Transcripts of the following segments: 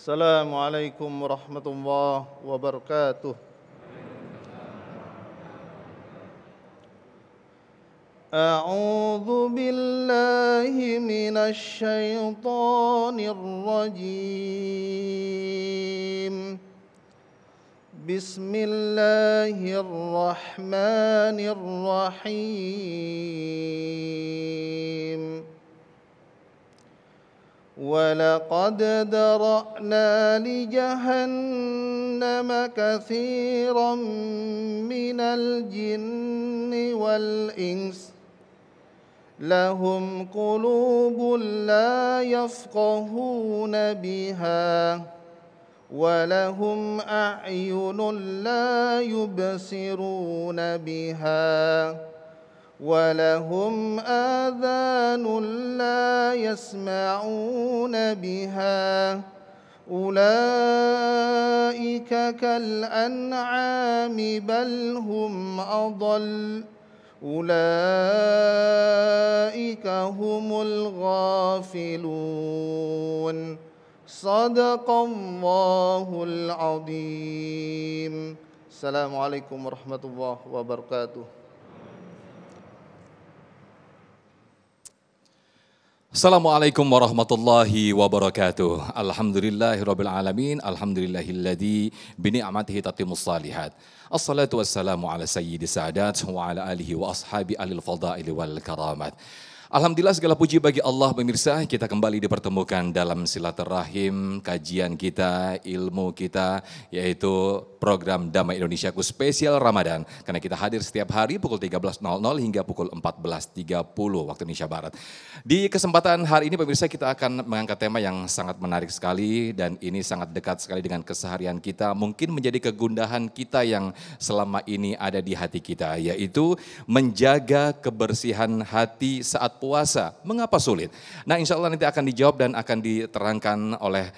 السلام عليكم ورحمة الله وبركاته. أعوذ بالله من الشيطان الرجيم. بسم الله الرحمن الرحيم. ولقد ذرأنا لجهنم كثيرا من الجن والإنس لهم قلوب لا يفقهون بها ولهم أعين لا يبصرون بها ولهم آذان لا يسمعون بها أولئك كالأنعام بل هم أضل أولئك هم الغافلون صدق الله العظيم. السلام عليكم ورحمة الله وبركاته. Assalamualaikum warahmatullahi wabarakatuh. Alhamdulillahirabbil alamin. Alhamdulillahilladzi bi ni'matihi tatimmus shalihat. Assalatu wassalamu ala sayyidis sadat wa ala alihi wa ashabi alil fadaili wal karamat. Alhamdulillah segala puji bagi Allah pemirsa, kita kembali dipertemukan dalam silaturahim kajian kita, ilmu kita, yaitu program Damai Indonesiaku spesial Ramadan. Karena kita hadir setiap hari pukul 13.00 hingga pukul 14.30 waktu Indonesia Barat. Di kesempatan hari ini pemirsa kita akan mengangkat tema yang sangat menarik sekali dan ini sangat dekat sekali dengan keseharian kita. Mungkin menjadi kegundahan kita yang selama ini ada di hati kita, yaitu menjaga kebersihan hati saat puasa. Mengapa sulit? Nah, insya Allah nanti akan dijawab dan akan diterangkan oleh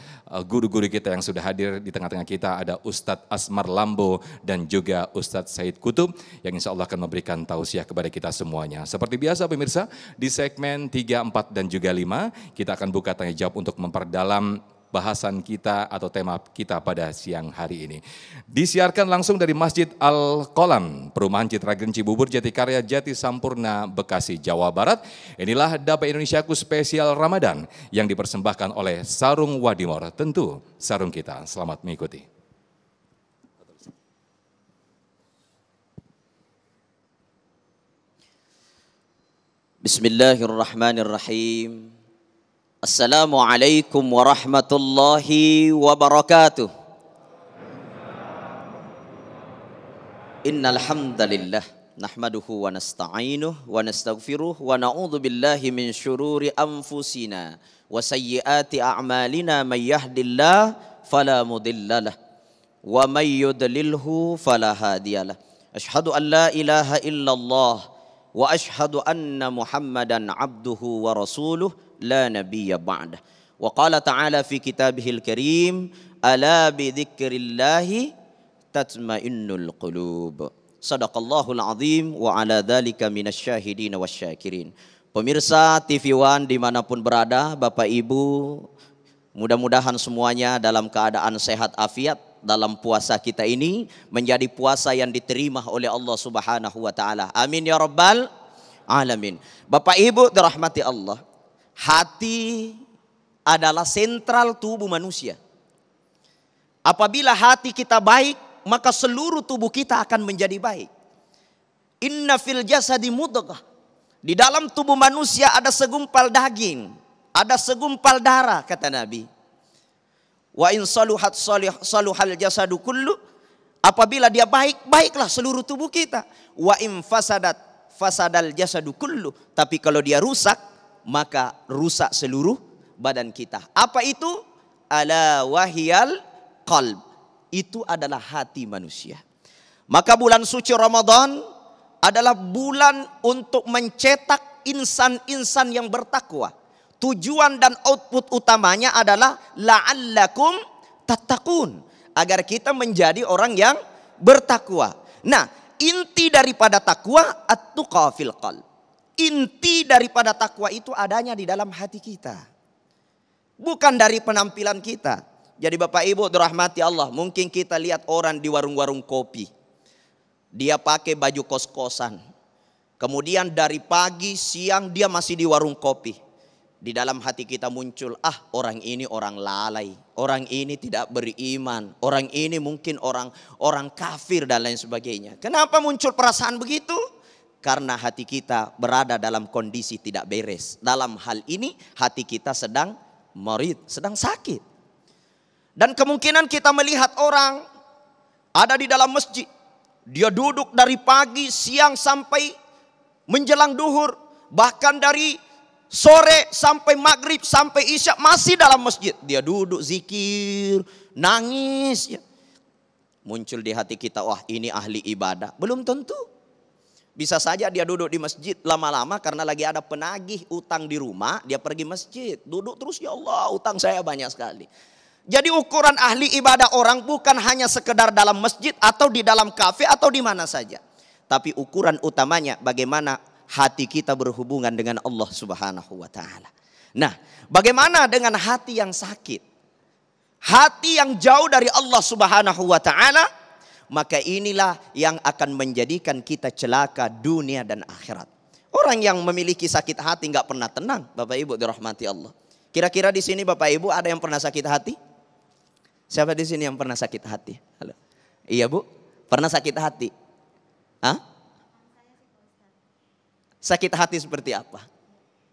guru-guru kita yang sudah hadir di tengah-tengah kita. Ada Ustadz Asmar Lambo dan juga Ustadz Said Kutub yang insya Allah akan memberikan tausiah kepada kita semuanya. Seperti biasa pemirsa, di segmen 3, 4 dan juga 5 kita akan buka tanya jawab untuk memperdalam bahasan kita atau tema kita pada siang hari ini. Disiarkan langsung dari Masjid Al-Qolam, Perumahan Citra Green Cibubur, Jatikarya, Jati Sampurna, Bekasi, Jawa Barat. Inilah Damai Indonesiaku spesial Ramadan yang dipersembahkan oleh Sarung Wadimor. Tentu sarung kita. Selamat mengikuti. Bismillahirrahmanirrahim. Assalamualaikum warahmatullahi wabarakatuh. Innal hamdalillah nahmaduhu wa nasta'inuhu wa nastaghfiruh wa na'udzu billahi min syururi anfusina wa sayyiati a'malina may yahdillahu fala mudhillalah wa may yudlilhu fala hadiyalah. Asyhadu an la ilaha illallah wa asyhadu anna Muhammadan abduhu wa rasuluh la nabiyya ba'dah. Wa qala ta'ala fi kitabihil karim ala bi dzikrillahi tatmainnul qulub. Sadaqallahul azim wa ala dzalika minasyahidin wasyakirin. Pemirsa TV One dimanapun berada, Bapak Ibu, mudah-mudahan semuanya dalam keadaan sehat afiat dalam puasa kita ini menjadi puasa yang diterima oleh Allah Subhanahu wa taala. Amin ya rabbal alamin. Bapak Ibu dirahmati Allah, hati adalah sentral tubuh manusia. Apabila hati kita baik, maka seluruh tubuh kita akan menjadi baik. Inna fil jasadi mudghah. Di dalam tubuh manusia ada segumpal daging, ada segumpal darah kata Nabi. Wa in saluhat saluhal jasadu kullu. Apabila dia baik, baiklah seluruh tubuh kita. Wa in fasadat fasadal jasadu kullu. Tapi kalau dia rusak, maka rusak seluruh badan kita. Apa itu? Ala wahiyal qalb. Itu adalah hati manusia. Maka bulan suci Ramadan adalah bulan untuk mencetak insan-insan yang bertakwa. Tujuan dan output utamanya adalah la'allakum tattaqun, agar kita menjadi orang yang bertakwa. Nah, inti daripada takwa at-tuqa fil qalb. Inti daripada takwa itu adanya di dalam hati kita. Bukan dari penampilan kita, Jadi Bapak Ibu dirahmati Allah, mungkin kita lihat orang di warung-warung kopi. Dia pakai baju kos-kosan. Kemudian dari pagi, siang dia masih di warung kopi. Di dalam hati kita muncul, orang ini orang lalai. Orang ini tidak beriman. Orang ini mungkin orang kafir dan lain sebagainya. Kenapa muncul perasaan begitu? Karena hati kita berada dalam kondisi tidak beres. Dalam hal ini hati kita sedang marid, sedang sakit. Dan kemungkinan kita melihat orang ada di dalam masjid. Dia duduk dari pagi, siang sampai menjelang duhur. Bahkan dari sore sampai maghrib, sampai isya masih dalam masjid. Dia duduk zikir, nangis. Muncul di hati kita, wah ini ahli ibadah. Belum tentu. Bisa saja dia duduk di masjid lama-lama karena lagi ada penagih utang di rumah. Dia pergi masjid, duduk terus, ya Allah utang saya banyak sekali. Jadi ukuran ahli ibadah orang bukan hanya sekedar dalam masjid atau di dalam kafe atau di mana saja. Tapi ukuran utamanya bagaimana hati kita berhubungan dengan Allah Subhanahu wa taala. Nah, bagaimana dengan hati yang sakit? Hati yang jauh dari Allah Subhanahu wa taala, maka inilah yang akan menjadikan kita celaka dunia dan akhirat. Orang yang memiliki sakit hati nggak pernah tenang, Bapak Ibu dirahmati Allah. Kira-kira di sini Bapak Ibu ada yang pernah sakit hati? Siapa di sini yang pernah sakit hati? Halo. Iya Bu, pernah sakit hati? Hah? Sakit hati seperti apa?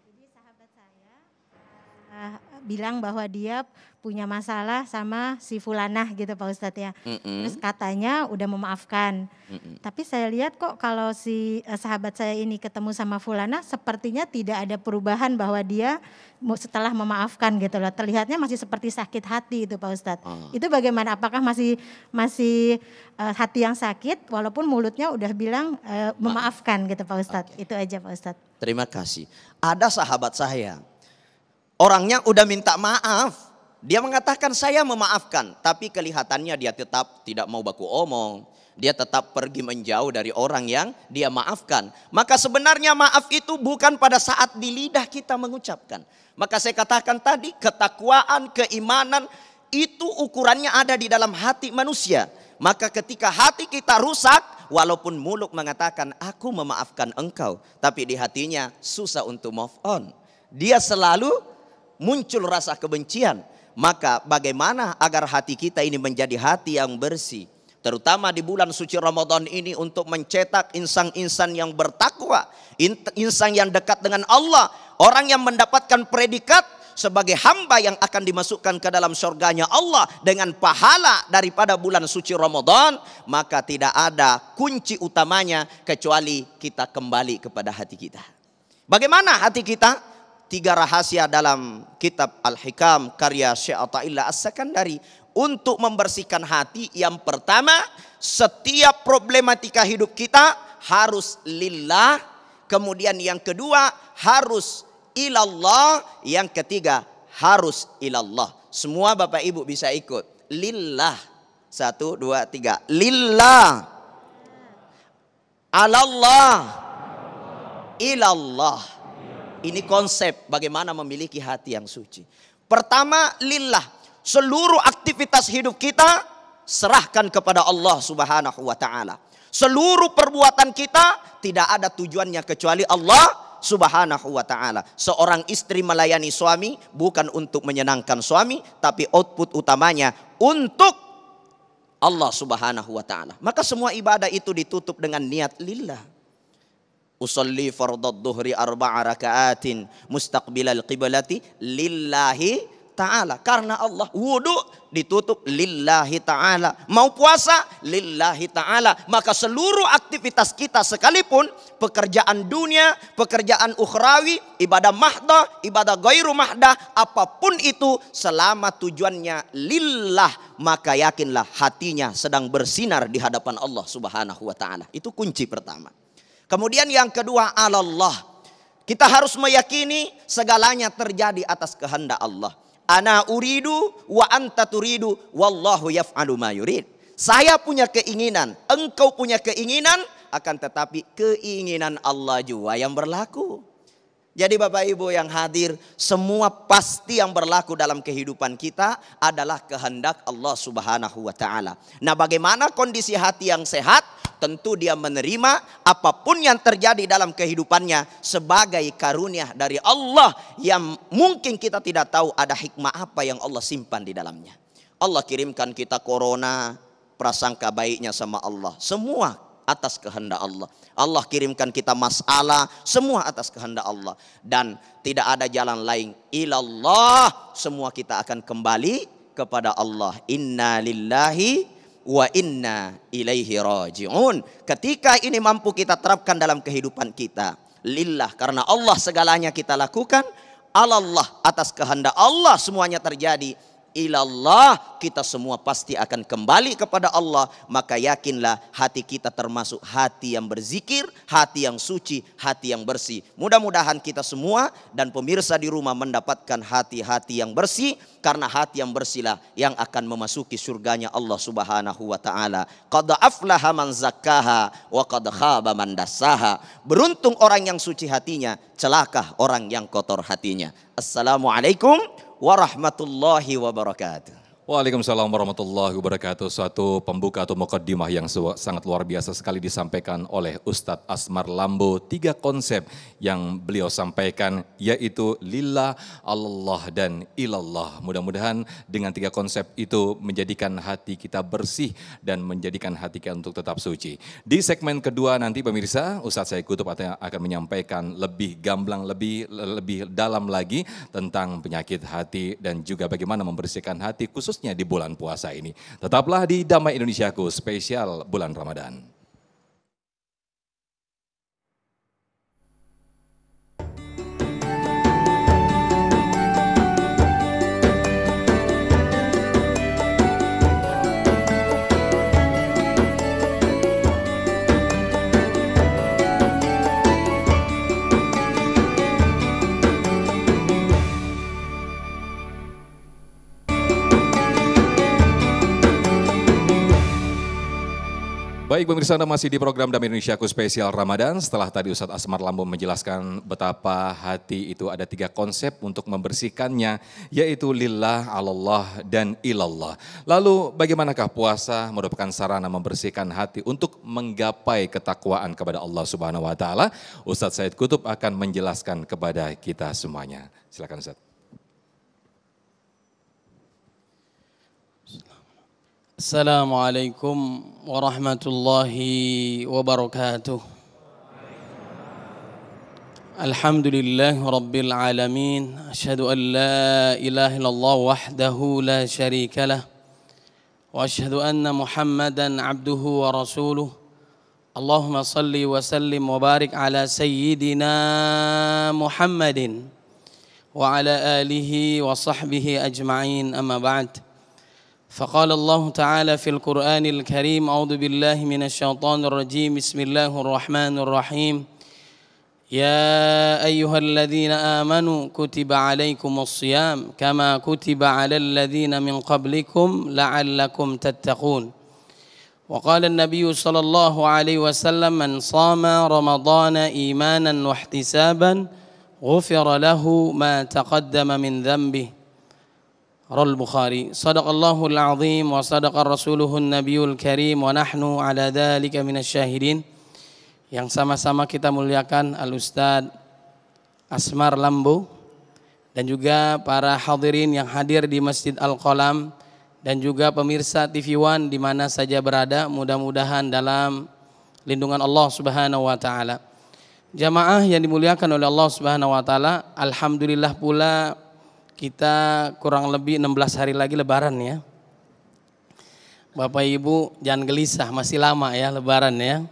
Jadi sahabat saya bilang bahwa dia punya masalah sama si fulanah gitu Pak Ustadz ya. Terus katanya udah memaafkan. Tapi saya lihat kok kalau si sahabat saya ini ketemu sama fulanah sepertinya tidak ada perubahan bahwa dia setelah memaafkan gitu loh. Terlihatnya masih seperti sakit hati itu Pak Ustadz. Itu bagaimana? Apakah masih hati yang sakit walaupun mulutnya udah bilang memaafkan gitu Pak Ustadz. Itu aja Pak Ustadz. Terima kasih. Ada sahabat saya. Orangnya udah minta maaf. Dia mengatakan saya memaafkan. Tapi kelihatannya dia tetap tidak mau baku omong. Dia tetap pergi menjauh dari orang yang dia maafkan. Maka sebenarnya maaf itu bukan pada saat di lidah kita mengucapkan. Maka saya katakan tadi ketakwaan, keimanan itu ukurannya ada di dalam hati manusia. Maka ketika hati kita rusak, walaupun mulut mengatakan aku memaafkan engkau. Tapi di hatinya susah untuk move on. Dia selalu muncul rasa kebencian. Maka bagaimana agar hati kita ini menjadi hati yang bersih. Terutama di bulan suci Ramadan ini untuk mencetak insan-insan yang bertakwa. Insan yang dekat dengan Allah. Orang yang mendapatkan predikat sebagai hamba yang akan dimasukkan ke dalam surganya Allah. Dengan pahala daripada bulan suci Ramadan. Maka tidak ada kunci utamanya kecuali kita kembali kepada hati kita. Bagaimana hati kita? 3 rahasia dalam kitab Al-Hikam karya Syekh Athaillah As-Sakandari untuk membersihkan hati. Yang pertama, setiap problematika hidup kita harus lillah. Kemudian yang kedua harus ilallah. Yang ketiga harus ilallah. Semua Bapak Ibu bisa ikut. Lillah. 1, 2, 3. Lillah. Alallah. Ilallah. Ini konsep bagaimana memiliki hati yang suci. Pertama, lillah. Seluruh aktivitas hidup kita serahkan kepada Allah Subhanahu wa taala. Seluruh perbuatan kita tidak ada tujuannya kecuali Allah Subhanahu wa taala. Seorang istri melayani suami bukan untuk menyenangkan suami, tapi output utamanya untuk Allah Subhanahu wa taala. Maka semua ibadah itu ditutup dengan niat lillah. Usolli fardad dhuhri 4 rakaatin mustaqbilal qiblati lillahi ta'ala. Karena Allah. Wudu ditutup lillahi ta'ala. Mau puasa lillahi ta'ala. Maka seluruh aktivitas kita sekalipun pekerjaan dunia, pekerjaan ukhrawi, ibadah mahdah, ibadah ghairu mahdah, apapun itu selama tujuannya lillah, maka yakinlah hatinya sedang bersinar di hadapan Allah Subhanahu wa taala. Itu kunci pertama. Kemudian yang kedua, alallah. Kita harus meyakini segalanya terjadi atas kehendak Allah. Ana uridu wa anta turidu wallahu yaf'alu ma yurid. Saya punya keinginan, engkau punya keinginan, akan tetapi keinginan Allah juga yang berlaku. Jadi Bapak Ibu yang hadir, semua pasti yang berlaku dalam kehidupan kita adalah kehendak Allah Subhanahu wa taala. Nah, bagaimana kondisi hati yang sehat? Tentu dia menerima apapun yang terjadi dalam kehidupannya sebagai karunia dari Allah yang mungkin kita tidak tahu ada hikmah apa yang Allah simpan di dalamnya. Allah kirimkan kita corona, prasangka baiknya sama Allah. Semua atas kehendak Allah. Allah kirimkan kita masalah, semua atas kehendak Allah. Dan tidak ada jalan lain. Ilallah, semua kita akan kembali kepada Allah. Inna lillahi wa inna ilaihi raji'un. Ketika ini mampu kita terapkan dalam kehidupan kita. Lillah, karena Allah segalanya kita lakukan. Alallah, atas kehendak Allah semuanya terjadi. Ilallah, kita semua pasti akan kembali kepada Allah. Maka yakinlah hati kita termasuk hati yang berzikir, hati yang suci, hati yang bersih. Mudah-mudahan kita semua dan pemirsa di rumah mendapatkan hati-hati yang bersih. Karena hati yang bersihlah yang akan memasuki surganya Allah Subhanahu wa ta'ala. Qad aflaha man zakkaha wa qad khaba man dassaha. Beruntung orang yang suci hatinya, celaka orang yang kotor hatinya. Assalamualaikum warahmatullahi wabarakatuh. Waalaikumsalam warahmatullahi wabarakatuh. Suatu pembuka atau mukaddimah yang sangat luar biasa sekali disampaikan oleh Ustadz Asmar Lambo. 3 konsep yang beliau sampaikan yaitu lillah, Allah dan ilallah. Mudah-mudahan dengan 3 konsep itu menjadikan hati kita bersih dan menjadikan hati kita untuk tetap suci. Di segmen kedua nanti pemirsa, Ustadz Said Kutub akan menyampaikan lebih gamblang, lebih dalam lagi tentang penyakit hati dan juga bagaimana membersihkan hati khusus di bulan puasa ini. Tetaplah di Damai Indonesiaku spesial bulan Ramadan. Baik pemirsa, Anda masih di program Damai Indonesiaku spesial Ramadan. Setelah tadi Ustadz Asmar Lambo menjelaskan betapa hati itu ada 3 konsep untuk membersihkannya, yaitu lillah, alallah, dan ilallah. Lalu bagaimanakah puasa merupakan sarana membersihkan hati untuk menggapai ketakwaan kepada Allah Subhanahu wa taala? Ustadz Said Kutub akan menjelaskan kepada kita semuanya. Silakan Ustadz. Assalamualaikum warahmatullahi wabarakatuh. Alhamdulillah rabbil alamin. Asyhadu an la ilaha illallah wahdahu la syarika lah. Wa asyhadu anna Muhammadan abduhu wa rasuluh. Allahumma salli wa sallim wa barik ala sayyidina Muhammadin wa ala alihi wa sahbihi ajma'in, amma ba'd. فقال الله تعالى في القرآن الكريم أعوذ بالله من الشيطان الرجيم بسم الله الرحمن الرحيم يا أيها الذين آمنوا كتب عليكم الصيام كما كتب على الذين من قبلكم لعلكم تتقون وقال النبي صلى الله عليه وسلم من صام رمضان إيمانا واحتسابا غفر له ما تقدم من ذنبه. Rawal Bukhari. Sadaqallahul azim wa sadaqa rasuluhun nabiyul karim wa nahnu ala dhalika minasyahidin. Yang sama-sama kita muliakan Al-Ustadz Asmar Lambo dan juga para hadirin yang hadir di Masjid Al-Qalam dan juga pemirsa TV One di mana saja berada, mudah-mudahan dalam lindungan Allah Subhanahu wa taala. Jamaah yang dimuliakan oleh Allah Subhanahu wa taala, alhamdulillah pula kita kurang lebih 16 hari lagi lebaran ya. Bapak Ibu jangan gelisah, masih lama ya lebaran ya.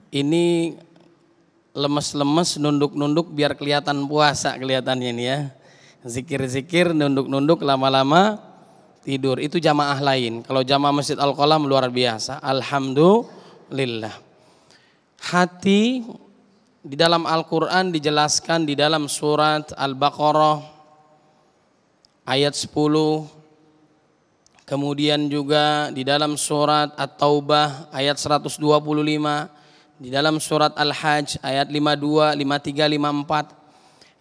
Ini lemes-lemes, nunduk-nunduk biar kelihatan puasa kelihatannya ini ya. Zikir-zikir, nunduk-nunduk, lama-lama tidur. Itu jamaah lain. Kalau jamaah Masjid Al-Qalam luar biasa. Alhamdulillah. Hati di dalam Al-Quran dijelaskan di dalam surat Al-Baqarah ayat 10, kemudian juga di dalam surat At-Taubah ayat 125, di dalam surat Al-Hajj ayat 52, 53, 54.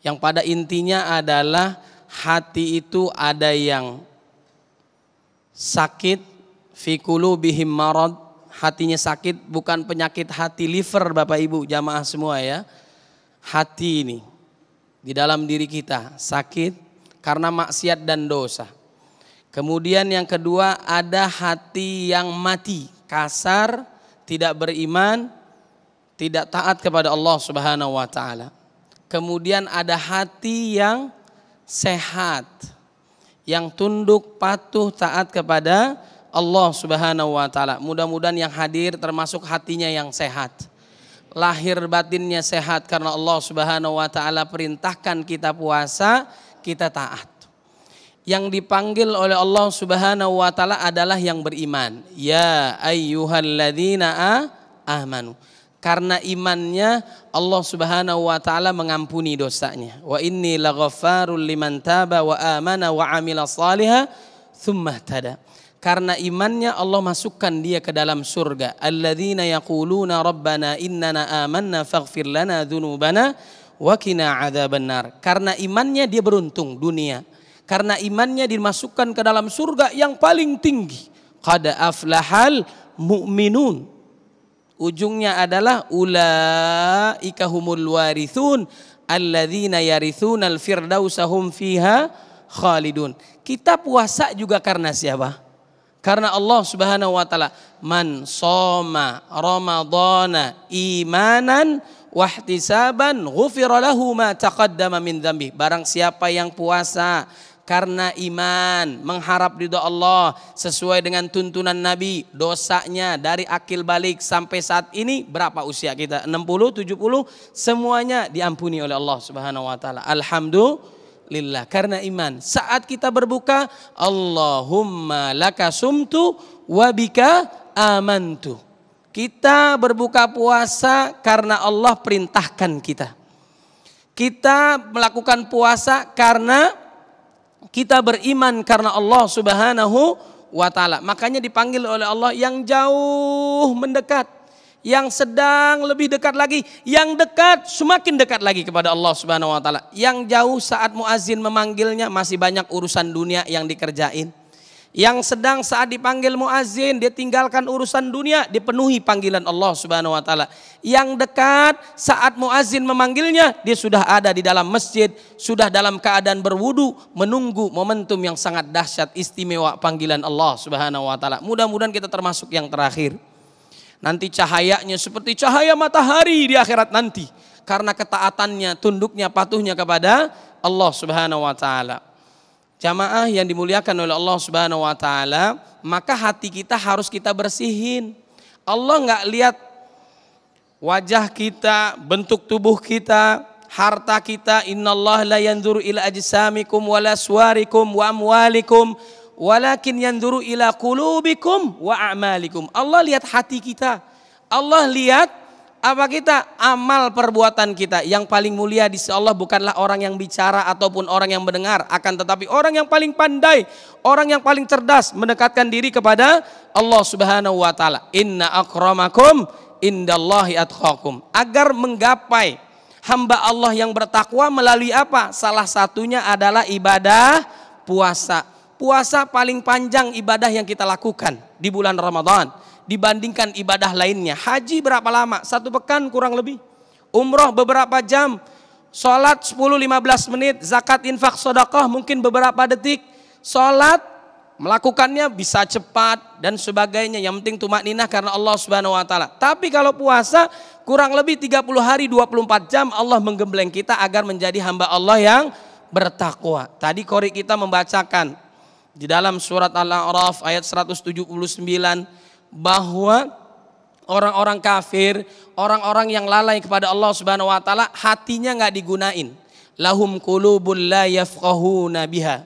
Yang pada intinya adalah hati itu ada yang sakit, fi qulubihim marad, hatinya sakit, bukan penyakit hati liver Bapak Ibu jamaah semua ya. Hati ini di dalam diri kita sakit karena maksiat dan dosa. Kemudian yang kedua ada hati yang mati, kasar, tidak beriman, tidak taat kepada Allah Subhanahu wa taala. Kemudian ada hati yang sehat, yang tunduk, patuh, taat kepada Allah Subhanahu wa taala. Mudah-mudahan yang hadir termasuk hatinya yang sehat. Lahir batinnya sehat karena Allah Subhanahu wa taala perintahkan kita puasa, kita taat. Yang dipanggil oleh Allah Subhanahu wa taala adalah yang beriman. Ya ayyuhalladzina amanu. Karena imannya Allah Subhanahu wa taala mengampuni dosanya. Wa inni laghaffarul liman taba wa amana wa amila shalihan tsumma ihtada. Karena imannya Allah masukkan dia ke dalam surga. Alladzina yaquluna rabbana innana amanna faghfir lana dzunubana wa qina adzabannar. Karena imannya dia beruntung dunia. Karena imannya dimasukkan ke dalam surga yang paling tinggi. Qad aflahal mu'minun. Ujungnya adalah ulaika humul warithun alladzina yarithunal firdausa hum fiha khalidun. Kita puasa juga karena siapa? Karena Allah Subhanahu wa taala, man shoma ramadhana imanan wahtisaban ghufira lahu ma taqaddama min dzambi. Barang siapa yang puasa karena iman, mengharap ridha Allah sesuai dengan tuntunan Nabi, dosanya dari akil balik sampai saat ini berapa usia kita? 60, 70, semuanya diampuni oleh Allah Subhanahu wa taala. Alhamdulillah karena iman. Saat kita berbuka, Allahumma laka sumtu wa bika amantu. Kita berbuka puasa karena Allah perintahkan kita. Kita melakukan puasa karena kita beriman karena Allah Subhanahu wa taala. Makanya dipanggil oleh Allah yang jauh mendekat, yang sedang lebih dekat lagi, yang dekat semakin dekat lagi kepada Allah Subhanahu wa taala. Yang jauh saat muazin memanggilnya masih banyak urusan dunia yang dikerjain. Yang sedang saat dipanggil muazin dia tinggalkan urusan dunia, dipenuhi panggilan Allah Subhanahu wa taala. Yang dekat saat muazin memanggilnya dia sudah ada di dalam masjid, sudah dalam keadaan berwudu menunggu momentum yang sangat dahsyat istimewa panggilan Allah Subhanahu wa taala. Mudah-mudahan kita termasuk yang terakhir. Nanti cahayanya seperti cahaya matahari di akhirat nanti karena ketaatannya, tunduknya, patuhnya kepada Allah Subhanahu wa taala. Jamaah yang dimuliakan oleh Allah Subhanahu wa taala, maka hati kita harus kita bersihin. Allah enggak lihat wajah kita, bentuk tubuh kita, harta kita. Innallaha la yanzuru ila ajsamikum wala suwarikum wa amwalikum walakin yanzuru ila qulubikum wa a'malikum. Allah lihat hati kita. Allah lihat apa kita, amal perbuatan kita. Yang paling mulia di sisi Allah bukanlah orang yang bicara ataupun orang yang mendengar, akan tetapi orang yang paling pandai, orang yang paling cerdas mendekatkan diri kepada Allah Subhanahu wa taala. Inna akramakum indallahi atqakum. Agar menggapai hamba Allah yang bertakwa melalui apa? Salah satunya adalah ibadah puasa. Puasa paling panjang ibadah yang kita lakukan di bulan Ramadan dibandingkan ibadah lainnya. Haji berapa lama? 1 pekan kurang lebih. Umroh beberapa jam. Sholat 10-15 menit. Zakat, infak, sedekah mungkin beberapa detik. Sholat melakukannya bisa cepat dan sebagainya. Yang penting tumakninah karena Allah Subhanahu wa taala. Tapi kalau puasa kurang lebih 30 hari 24 jam Allah menggembleng kita agar menjadi hamba Allah yang bertakwa. Tadi qori kita membacakan di dalam surat Al-A'raf ayat 179 bahwa orang-orang kafir, orang-orang yang lalai kepada Allah Subhanahu wa taala, hatinya enggak digunain. Lahum qulubul la yafqahuna biha.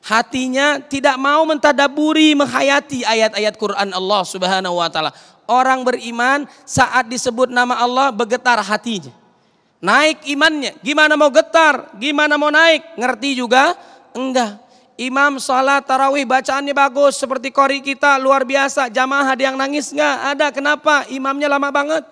Hatinya tidak mau mentadaburi, menghayati ayat-ayat Quran Allah Subhanahu wa taala. Orang beriman saat disebut nama Allah bergetar hatinya. Naik imannya, gimana mau getar, gimana mau naik, ngerti juga? Enggak. Imam salat tarawih bacaannya bagus seperti qori kita luar biasa. Jamaah ada yang nangis enggak? Ada. Kenapa? Imamnya lama banget.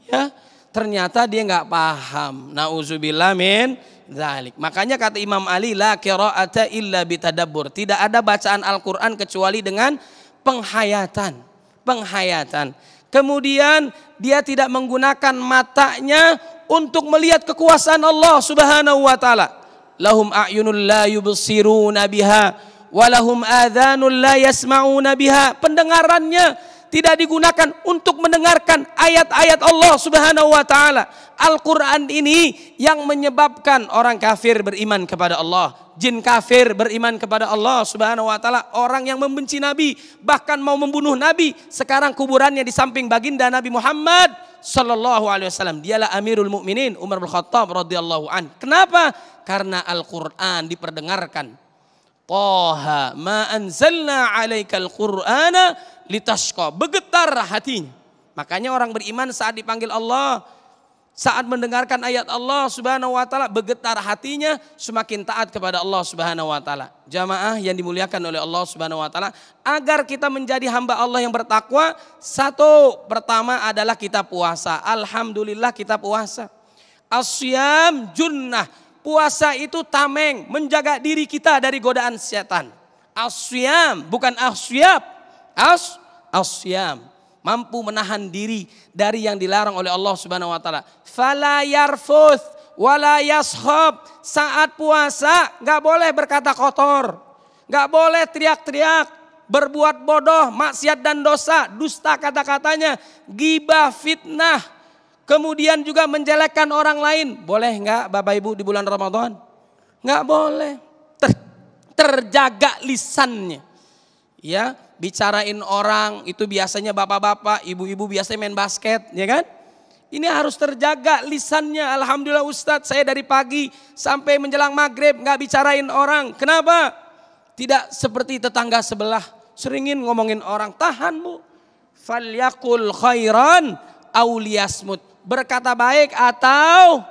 Ya. ternyata dia nggak paham. Nauzubillah min dzalik. Makanya kata Imam Ali, la qira'ata illa bitadabbur. Tidak ada bacaan Al-Qur'an kecuali dengan penghayatan. Penghayatan. Kemudian dia tidak menggunakan matanya untuk melihat kekuasaan Allah Subhanahu wa taala. Lahum a'yunul la yubsiruna biha wa lahum adhanul la yasma'una biha. Pendengarannya tidak digunakan untuk mendengarkan ayat-ayat Allah Subhanahu wa taala. Al-Qur'an ini yang menyebabkan orang kafir beriman kepada Allah, jin kafir beriman kepada Allah Subhanahu wa taala, orang yang membenci Nabi bahkan mau membunuh Nabi, sekarang kuburannya di samping baginda Nabi Muhammad sallallahu alaihi wasallam. Dialah Amirul Mukminin Umar bin Khattab radhiyallahu an. Kenapa? Karena Al-Qur'an diperdengarkan. Taha ma anzalna 'alaikal Qur'ana litashqa. Bergetar hatinya. Makanya orang beriman saat dipanggil Allah, saat mendengarkan ayat Allah Subhanahu wa taala, bergetar hatinya, semakin taat kepada Allah Subhanahu wa taala. Jamaah yang dimuliakan oleh Allah Subhanahu wa taala, agar kita menjadi hamba Allah yang bertakwa, satu, pertama adalah kita puasa. Alhamdulillah kita puasa. Asyam junnah. Puasa itu tameng, menjaga diri kita dari godaan setan. Asyam, bukan asyab. Asyam. Mampu menahan diri dari yang dilarang oleh Allah Subhanahu wa taala. Fala yarfuth wala yashab. Saat puasa enggak boleh berkata kotor, enggak boleh teriak-teriak, berbuat bodoh, maksiat dan dosa, dusta kata-katanya, ghibah, fitnah, kemudian juga menjelekkan orang lain. Boleh enggak Bapak Ibu di bulan Ramadan? Enggak boleh. Terjaga lisannya. Ya, bicarain orang itu biasanya bapak-bapak, ibu-ibu biasanya main basket, ya kan? Ini harus terjaga lisannya. Alhamdulillah Ustadz, saya dari pagi sampai menjelang maghrib nggak bicarain orang. Kenapa? Tidak seperti tetangga sebelah, seringin ngomongin orang. Tahan bu. Falyakul khairan auliyasmut. Berkata baik atau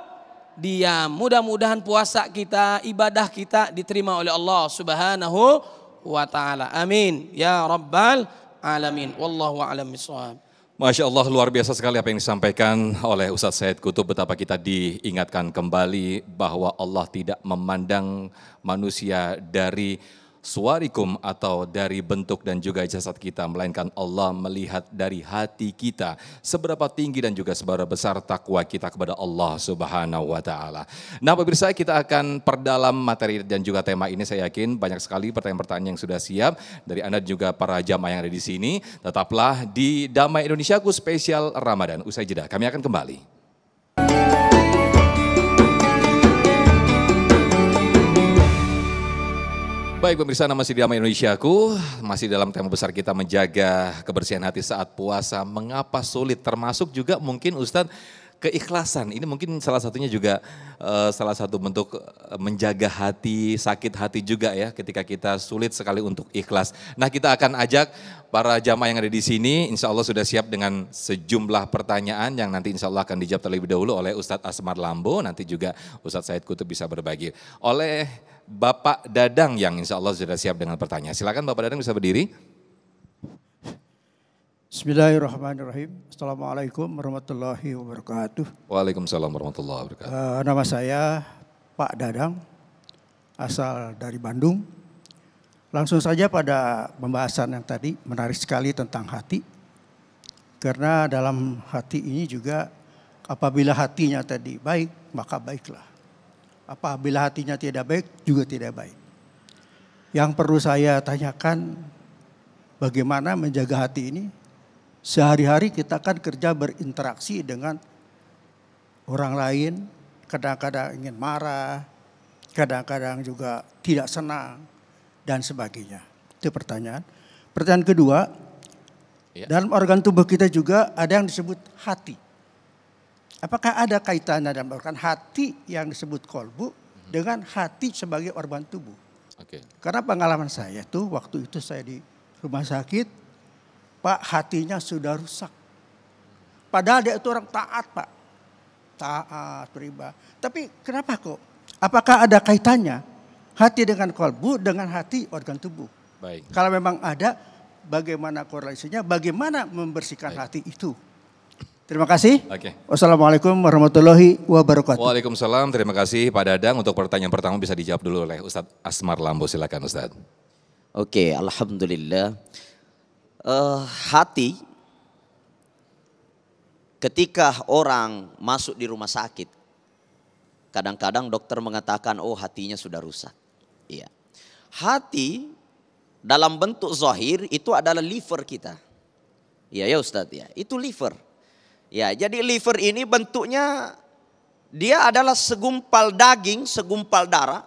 diam. Mudah-mudahan puasa kita, ibadah kita diterima oleh Allah Subhanahu wa ta'ala. Amin. Ya Rabbal Alamin. Wallahu a'lam bishawab. Masya Allah, luar biasa sekali apa yang disampaikan oleh Ustadz Said Qutub. Betapa kita diingatkan kembali bahwa Allah tidak memandang manusia dari suwarikum atau dari bentuk dan juga jasad kita, melainkan Allah melihat dari hati kita, seberapa tinggi dan juga seberapa besar takwa kita kepada Allah Subhanahu wa taala. Nah, pemirsa, kita akan perdalam materi dan juga tema ini. Saya yakin banyak sekali pertanyaan-pertanyaan yang sudah siap dari Anda juga para jamaah yang ada di sini. Tetaplah di Damai Indonesiaku spesial Ramadan. Usai jeda kami akan kembali. Baik pemirsa, masih di Damai Indonesiaku, masih dalam tema besar kita menjaga kebersihan hati saat puasa. Mengapa sulit? Termasuk juga mungkin Ustadz keikhlasan. Ini mungkin salah satunya juga salah satu bentuk menjaga hati, sakit hati juga ya ketika kita sulit sekali untuk ikhlas. Nah, kita akan ajak para jamaah yang ada di sini, insya Allah sudah siap dengan sejumlah pertanyaan yang nanti insya Allah akan dijawab terlebih dahulu oleh Ustadz Asmar Lambo. Nanti juga Ustadz Said Qutub bisa berbagi. Oleh Bapak Dadang yang insya Allah sudah siap dengan pertanyaan. Silakan Bapak Dadang bisa berdiri. Bismillahirrahmanirrahim. Assalamualaikum warahmatullahi wabarakatuh. Waalaikumsalam warahmatullahi wabarakatuh. Nama saya Pak Dadang, asal dari Bandung. Langsung saja pada pembahasan yang tadi, menarik sekali tentang hati. Karena dalam hati ini juga apabila hatinya tadi baik, maka baiklah. Apabila hatinya tidak baik, juga tidak baik. Yang perlu saya tanyakan, bagaimana menjaga hati ini? Sehari-hari kita kan kerja berinteraksi dengan orang lain, kadang-kadang ingin marah, kadang-kadang juga tidak senang, dan sebagainya. Itu pertanyaan. Pertanyaan kedua, dalam organ tubuh kita juga ada yang disebut hati. Apakah ada kaitannya dalam organ hati yang disebut kolbu dengan hati sebagai organ tubuh? Oke. Karena pengalaman saya tuh waktu itu saya di rumah sakit, Pak, hatinya sudah rusak. Padahal dia itu orang taat, Pak. Taat, beribadah. Tapi kenapa kok? Apakah ada kaitannya hati dengan kolbu dengan hati organ tubuh? Baik. Kalau memang ada, bagaimana korelasinya? Bagaimana membersihkan hati itu? Terima kasih. Oke. Wassalamualaikum warahmatullahi wabarakatuh. Waalaikumsalam, terima kasih Pak Dadang. Untuk pertanyaan pertama bisa dijawab dulu oleh Ustadz Asmar Lambo, silakan Ustadz. Oke, alhamdulillah. Hati ketika orang masuk di rumah sakit, kadang-kadang dokter mengatakan, oh hatinya sudah rusak. Iya. Hati dalam bentuk zahir itu adalah liver kita. Iya ya Ustadz ya, itu liver. Ya, jadi liver ini bentuknya dia adalah segumpal daging, segumpal darah.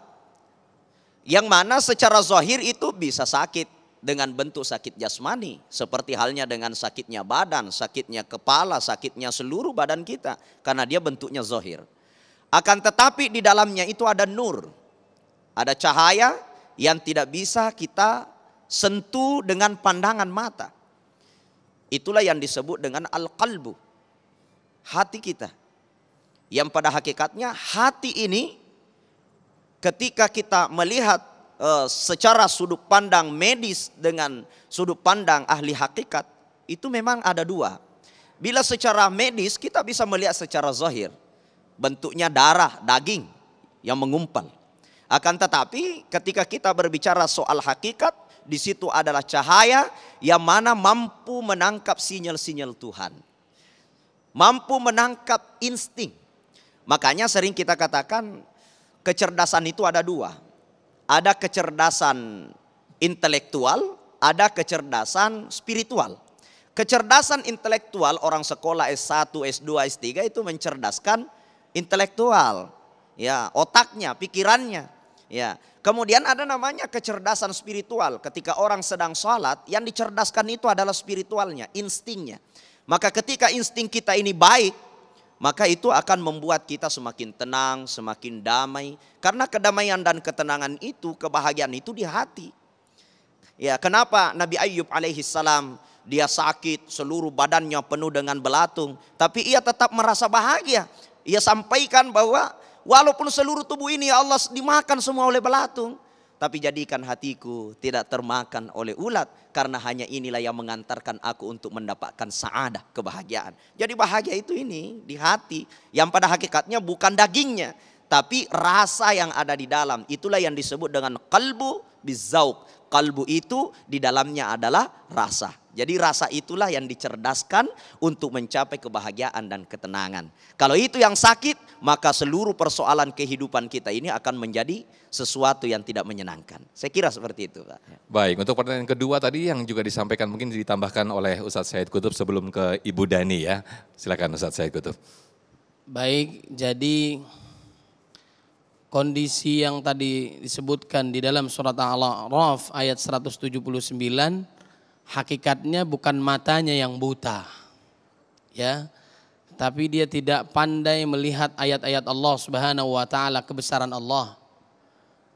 Yang mana secara zahir itu bisa sakit dengan bentuk sakit jasmani. Seperti halnya dengan sakitnya badan, sakitnya kepala, sakitnya seluruh badan kita. Karena dia bentuknya zahir. Akan tetapi di dalamnya itu ada nur. Ada cahaya yang tidak bisa kita sentuh dengan pandangan mata. Itulah yang disebut dengan al-qalbu. Hati kita. Yang pada hakikatnya hati ini ketika kita melihat secara sudut pandang medis dengan sudut pandang ahli hakikat, itu memang ada dua. Bila secara medis kita bisa melihat secara zahir. Bentuknya darah, daging yang mengumpal. Akan tetapi ketika kita berbicara soal hakikat, di situ adalah cahaya yang mana mampu menangkap sinyal-sinyal Tuhan. Mampu menangkap insting. Makanya sering kita katakan kecerdasan itu ada dua. Ada kecerdasan intelektual, ada kecerdasan spiritual. Kecerdasan intelektual orang sekolah S1, S2, S3 itu mencerdaskan intelektual. Ya, otaknya, pikirannya. Ya. Kemudian ada namanya kecerdasan spiritual. Ketika orang sedang sholat, yang dicerdaskan itu adalah spiritualnya, instingnya. Maka ketika insting kita ini baik, maka itu akan membuat kita semakin tenang, semakin damai. Karena kedamaian dan ketenangan itu, kebahagiaan itu di hati. Ya, kenapa Nabi Ayyub alaihissalam dia sakit, seluruh badannya penuh dengan belatung, tapi ia tetap merasa bahagia. Ia sampaikan bahwa walaupun seluruh tubuh ini ya Allah dimakan semua oleh belatung, tapi jadikan hatiku tidak termakan oleh ulat, karena hanya inilah yang mengantarkan aku untuk mendapatkan sa'adah, kebahagiaan. Jadi bahagia itu ini di hati, yang pada hakikatnya bukan dagingnya, tapi rasa yang ada di dalam. Itulah yang disebut dengan qalbu bizauq. Kalbu itu di dalamnya adalah rasa. Jadi rasa itulah yang dicerdaskan untuk mencapai kebahagiaan dan ketenangan. Kalau itu yang sakit, maka seluruh persoalan kehidupan kita ini akan menjadi sesuatu yang tidak menyenangkan. Saya kira seperti itu, Pak. Baik, untuk pertanyaan kedua tadi yang juga disampaikan mungkin ditambahkan oleh Ustadz Said Kutub sebelum ke Ibu Dani ya. Silakan Ustadz Said Kutub. Baik, Jadi kondisi yang tadi disebutkan di dalam surat Al-A'raf ayat 179, hakikatnya bukan matanya yang buta, ya, tapi dia tidak pandai melihat ayat-ayat Allah Subhanahu wa taala, kebesaran Allah.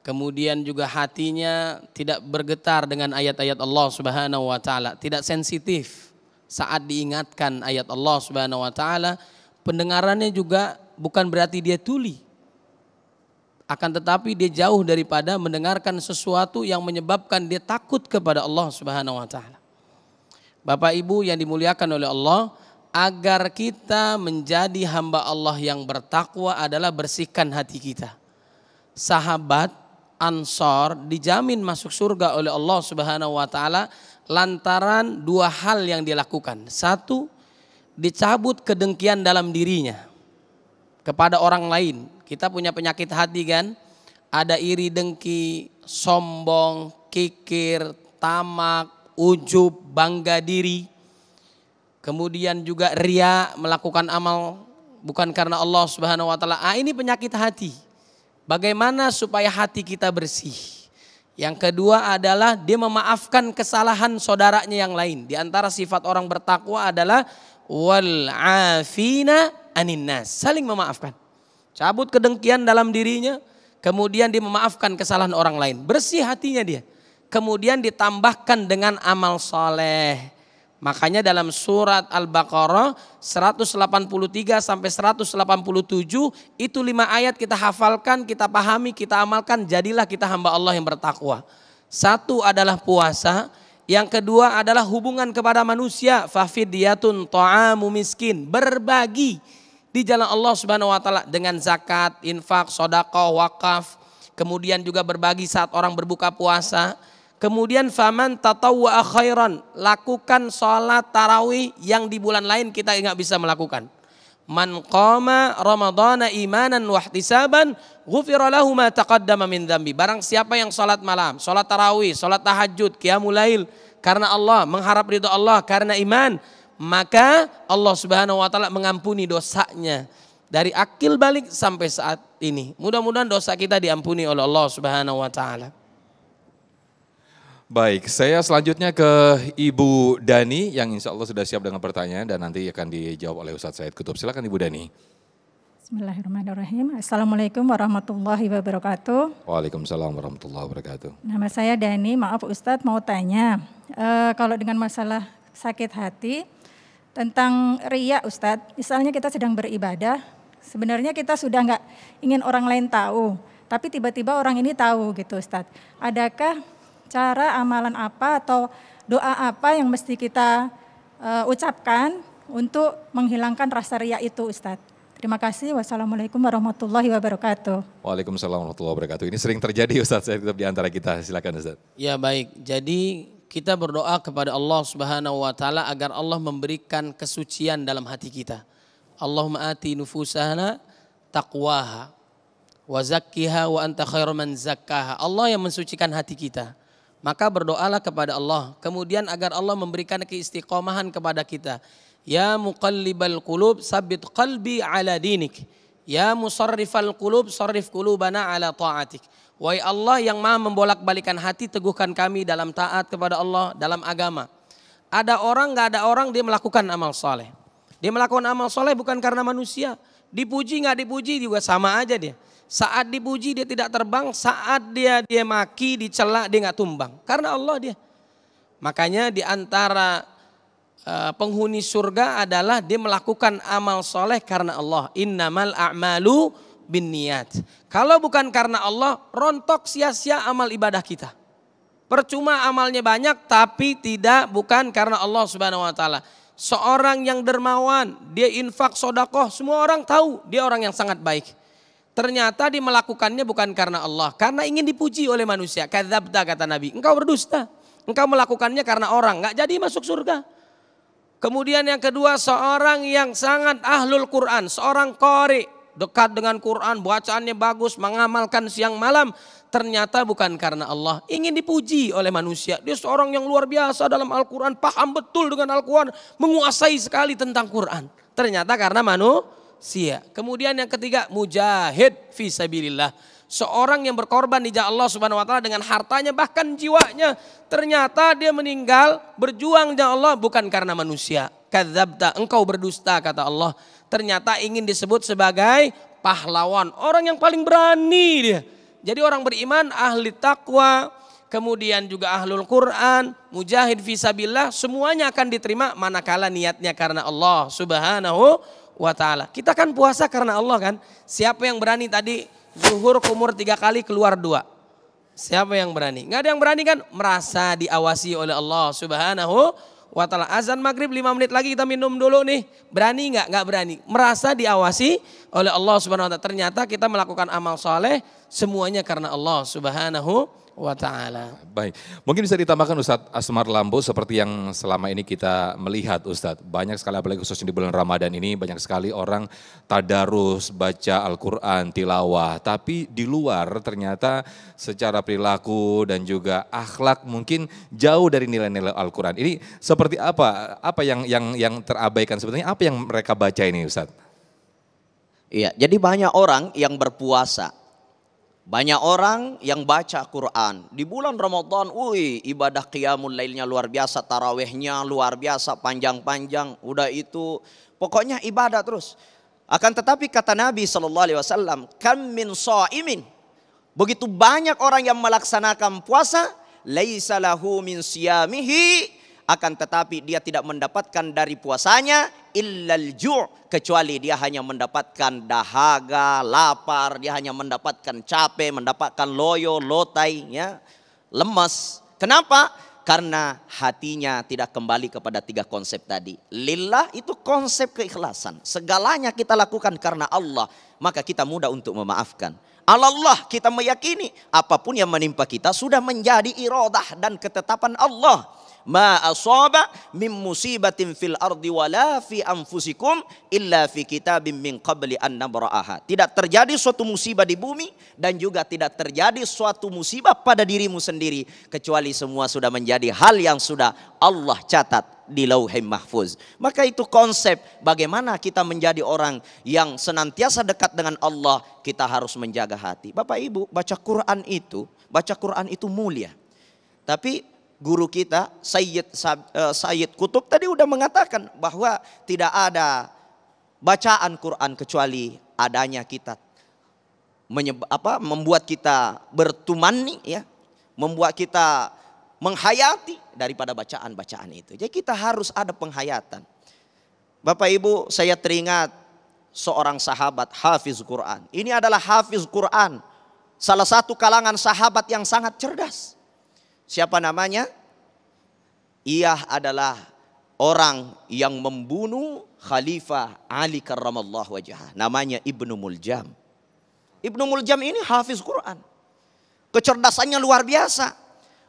Kemudian juga hatinya tidak bergetar dengan ayat-ayat Allah Subhanahu wa taala, tidak sensitif saat diingatkan ayat Allah Subhanahu wa taala. Pendengarannya juga bukan berarti dia tuli. Akan tetapi dia jauh daripada mendengarkan sesuatu yang menyebabkan dia takut kepada Allah Subhanahu wa taala. Bapak Ibu yang dimuliakan oleh Allah, agar kita menjadi hamba Allah yang bertakwa adalah bersihkan hati kita. Sahabat Ansor dijamin masuk surga oleh Allah Subhanahu wa taala lantaran dua hal yang dia lakukan. Satu, dicabut kedengkian dalam dirinya kepada orang lain. Kita punya penyakit hati kan, ada iri, dengki, sombong, kikir, tamak, ujub, bangga diri. Kemudian juga ria, melakukan amal bukan karena Allah Subhanahu wa taala. Ini penyakit hati. Bagaimana supaya hati kita bersih? Yang kedua adalah dia memaafkan kesalahan saudaranya yang lain. Di antara sifat orang bertakwa adalah wal afina anin nas, saling memaafkan. Cabut kedengkian dalam dirinya, kemudian dia memaafkan kesalahan orang lain. Bersih hatinya dia. Kemudian ditambahkan dengan amal soleh. Makanya dalam surat Al-Baqarah 183 sampai 187 itu 5 ayat kita hafalkan, kita pahami, kita amalkan, jadilah kita hamba Allah yang bertakwa. Satu adalah puasa, Yang kedua adalah hubungan kepada manusia. Fafidyatun ta'amu miskin. Berbagi di jalan Allah Subhanahu wa taala dengan zakat, infak, sedekah, wakaf. Kemudian juga berbagi saat orang berbuka puasa. Kemudian faman tatawwa khairan, lakukan sholat tarawih yang di bulan lain kita nggak bisa melakukan. Man qama ramadhana imanan wahtisaban ghufira lahu ma taqaddama min dzambi. Barang siapa yang sholat malam, sholat tarawih, sholat tahajud, qiyamul lail karena Allah, mengharap ridho Allah karena iman, maka Allah Subhanahu wa taala mengampuni dosanya dari akil balik sampai saat ini. Mudah-mudahan dosa kita diampuni oleh Allah Subhanahu wa taala. Baik, saya selanjutnya ke Ibu Dani yang insya Allah sudah siap dengan pertanyaan dan nanti akan dijawab oleh Ustadz Said Kutub. Silakan Ibu Dani. Bismillahirrahmanirrahim. Assalamualaikum warahmatullahi wabarakatuh. Waalaikumsalam warahmatullahi wabarakatuh. Nama saya Dani, maaf Ustadz mau tanya. Kalau dengan masalah sakit hati, tentang riya Ustadz, misalnya kita sedang beribadah, sebenarnya kita sudah nggak ingin orang lain tahu, tapi tiba-tiba orang ini tahu gitu Ustadz. Adakah cara amalan apa atau doa apa yang mesti kita ucapkan untuk menghilangkan rasa riya itu Ustadz? Terima kasih. Wassalamualaikum warahmatullahi wabarakatuh. Waalaikumsalam warahmatullahi wabarakatuh. Ini sering terjadi Ustadz Said Kutub di antara kita. Silakan Ustadz. Ya baik, jadi kita berdoa kepada Allah Subhanahu wa taala agar Allah memberikan kesucian dalam hati kita. Allahumma ati nufusana taqwaha wa zakkiha wa anta khairu man zakkaha. Allah yang mensucikan hati kita. Maka berdoalah kepada Allah. Kemudian agar Allah memberikan keistiqomahan kepada kita. Ya muqallibal qulub sabbit qalbi ala dinik. Ya musarrifal qulub sarrif qulubana ala ta'atik. Wahai Allah yang maha membolak-balikan hati, teguhkan kami dalam taat kepada Allah, dalam agama. Ada orang, gak ada orang, dia melakukan amal soleh. Dia melakukan amal soleh bukan karena manusia. Dipuji gak dipuji juga sama aja dia. Saat dipuji dia tidak terbang, saat dia maki, dicela dia gak tumbang. Karena Allah dia. Makanya di antara penghuni surga adalah dia melakukan amal soleh karena Allah. Innamal a'malu binniyat. Kalau bukan karena Allah, rontok sia-sia amal ibadah kita. Percuma amalnya banyak tapi bukan karena Allah Subhanahu wa taala. Seorang yang dermawan, dia infak sedekah, semua orang tahu dia orang yang sangat baik. Ternyata dia melakukannya bukan karena Allah, karena ingin dipuji oleh manusia. Kadzabta kata Nabi, engkau berdusta. Engkau melakukannya karena orang, enggak jadi masuk surga. Kemudian yang kedua, seorang yang sangat ahlul Quran, seorang qari, dekat dengan Quran, bacaannya bagus, mengamalkan siang malam, ternyata bukan karena Allah, ingin dipuji oleh manusia. Dia seorang yang luar biasa dalam Al-Quran, paham betul dengan Al-Quran, menguasai sekali tentang Quran. Ternyata karena manusia. Kemudian yang ketiga, mujahid fi sabilillah. Seorang yang berkorban di jalan Allah Subhanahu wa taala dengan hartanya bahkan jiwanya. Ternyata dia meninggal berjuang di jalan Allah bukan karena manusia. Kadzabta, engkau berdusta kata Allah. Ternyata ingin disebut sebagai pahlawan, orang yang paling berani dia. Jadi orang beriman, ahli taqwa, kemudian juga ahlul Quran, mujahid fisabilillah, semuanya akan diterima manakala niatnya karena Allah Subhanahu wa taala. Kita kan puasa karena Allah kan. Siapa yang berani tadi zuhur kumur 3 kali keluar 2? Siapa yang berani? Nggak ada yang berani kan? Merasa diawasi oleh Allah Subhanahu wa ta'ala. Azan maghrib 5 menit lagi kita minum dulu nih. Berani nggak? Nggak berani. Merasa diawasi oleh Allah Subhanahu wa ta'ala. Ternyata kita melakukan amal soleh semuanya karena Allah Subhanahu wa ta'ala. Baik, mungkin bisa ditambahkan Ustadz Asmar Lambo seperti yang selama ini kita melihat Ustadz. Banyak sekali apalagi khususnya di bulan Ramadan ini banyak sekali orang tadarus, baca Al-Quran, tilawah. Tapi di luar ternyata secara perilaku dan juga akhlak mungkin jauh dari nilai-nilai Al-Quran. Ini seperti apa yang terabaikan sebetulnya, apa yang mereka baca ini Ustadz? Iya, jadi banyak orang yang berpuasa. Banyak orang yang baca Quran. Di bulan Ramadan, ibadah qiyamul lailnya luar biasa, tarawihnya luar biasa, panjang-panjang. Udah itu, pokoknya ibadah terus. Akan tetapi kata Nabi SAW, kam min sha'imin. Begitu banyak orang yang melaksanakan puasa, laisa lahu min siyamihi, akan tetapi dia tidak mendapatkan dari puasanya illal ju', kecuali dia hanya mendapatkan dahaga, lapar, dia hanya mendapatkan capek, mendapatkan loyo, lotai, ya, lemas. Kenapa? Karena hatinya tidak kembali kepada 3 konsep tadi. Lillah itu konsep keikhlasan. Segalanya kita lakukan karena Allah, maka kita mudah untuk memaafkan. Allah kita meyakini apapun yang menimpa kita sudah menjadi iradah dan ketetapan Allah. Ma asaba min musibatin fil ardi wala fi anfusikum illa fi kitabim min qabli an nabra'aha. Tidak terjadi suatu musibah di bumi dan juga tidak terjadi suatu musibah pada dirimu sendiri kecuali semua sudah menjadi hal yang sudah Allah catat di Lauhul Mahfuz. Maka itu konsep bagaimana kita menjadi orang yang senantiasa dekat dengan Allah, kita harus menjaga hati. Bapak Ibu, baca Quran itu mulia. Tapi guru kita Sayyid Qutb tadi udah mengatakan bahwa tidak ada bacaan Quran kecuali adanya kita membuat kita bertumani, ya, membuat kita menghayati daripada bacaan-bacaan itu. Jadi kita harus ada penghayatan. Bapak Ibu, saya teringat seorang sahabat hafiz Quran. Ini adalah hafiz Quran, salah satu kalangan sahabat yang sangat cerdas. Siapa namanya? Ia adalah orang yang membunuh Khalifah Ali karramallahu wajhah. Namanya Ibnu Muljam. Ibnu Muljam ini hafiz Quran. Kecerdasannya luar biasa.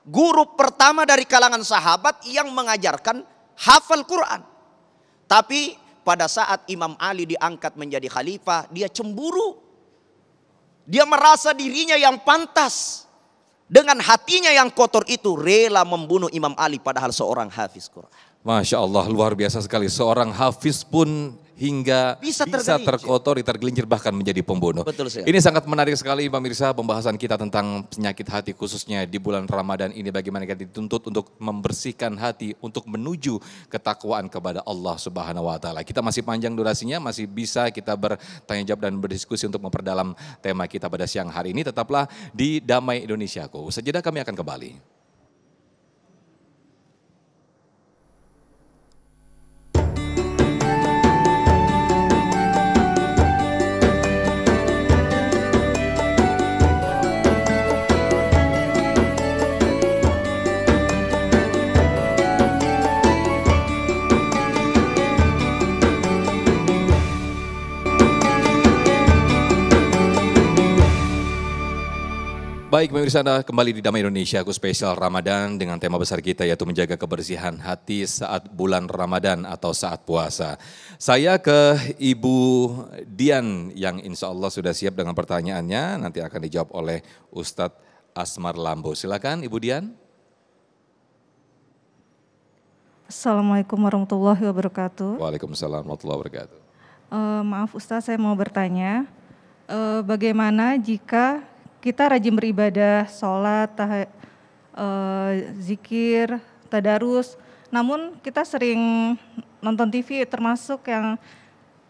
Guru pertama dari kalangan sahabat yang mengajarkan hafal Quran. Tapi pada saat Imam Ali diangkat menjadi khalifah, dia cemburu. Dia merasa dirinya yang pantas. Dengan hatinya yang kotor itu rela membunuh Imam Ali padahal seorang hafiz Quran. Masya Allah, luar biasa sekali. Seorang hafiz pun hingga bisa terkotori, tergelincir, bahkan menjadi pembunuh. Betul sekali. Ini sangat menarik sekali pemirsa, pembahasan kita tentang penyakit hati khususnya di bulan Ramadan ini. Bagaimana kita dituntut untuk membersihkan hati, untuk menuju ketakwaan kepada Allah Subhanahu wa Ta'ala. Kita masih panjang durasinya, masih bisa kita bertanya jawab dan berdiskusi untuk memperdalam tema kita pada siang hari ini. Tetaplah di Damai Indonesiaku. Sejenak kami akan kembali. Baik pemirsa, Anda kembali di Damai Indonesia, aku spesial Ramadan dengan tema besar kita yaitu menjaga kebersihan hati saat bulan Ramadan atau saat puasa. Saya ke Ibu Dian yang insya Allah sudah siap dengan pertanyaannya, nanti akan dijawab oleh Ustadz Asmar Lambo. Silakan Ibu Dian. Assalamualaikum warahmatullahi wabarakatuh. Waalaikumsalam warahmatullahi wabarakatuh. Maaf Ustadz, saya mau bertanya, bagaimana jika kita rajin beribadah, sholat, zikir, tadarus, namun kita sering nonton TV termasuk yang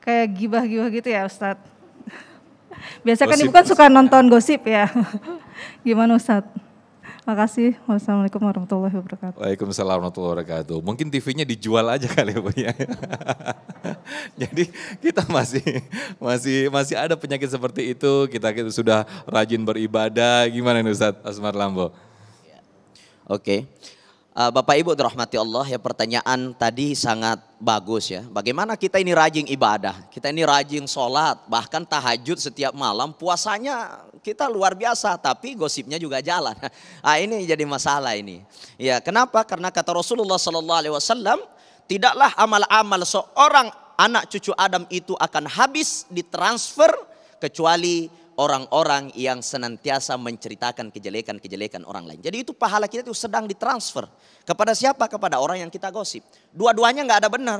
kayak gibah-gibah gitu ya Ustadz. Biasa kan ibu kan suka nonton gosip ya. Gimana Ustadz? Makasih. Wassalamualaikum warahmatullahi wabarakatuh. Waalaikumsalam warahmatullahi wabarakatuh. Mungkin TV-nya dijual aja kali Bu ya. Jadi kita masih ada penyakit seperti itu. Kita sudah rajin beribadah. Gimana nih Ustadz Asmar Lambo? Oke. Bapak Ibu dirahmati Allah, ya, pertanyaan tadi sangat bagus ya. Bagaimana kita ini rajin ibadah, kita ini rajin sholat, bahkan tahajud setiap malam, puasanya kita luar biasa, tapi gosipnya juga jalan. Ini jadi masalah ini. Ya, kenapa? Karena kata Rasulullah SAW, tidaklah amal-amal seorang anak cucu Adam itu akan habis ditransfer kecuali orang-orang yang senantiasa menceritakan kejelekan-kejelekan orang lain. Jadi itu pahala kita itu sedang ditransfer. Kepada siapa? Kepada orang yang kita gosip. Dua-duanya nggak ada benar.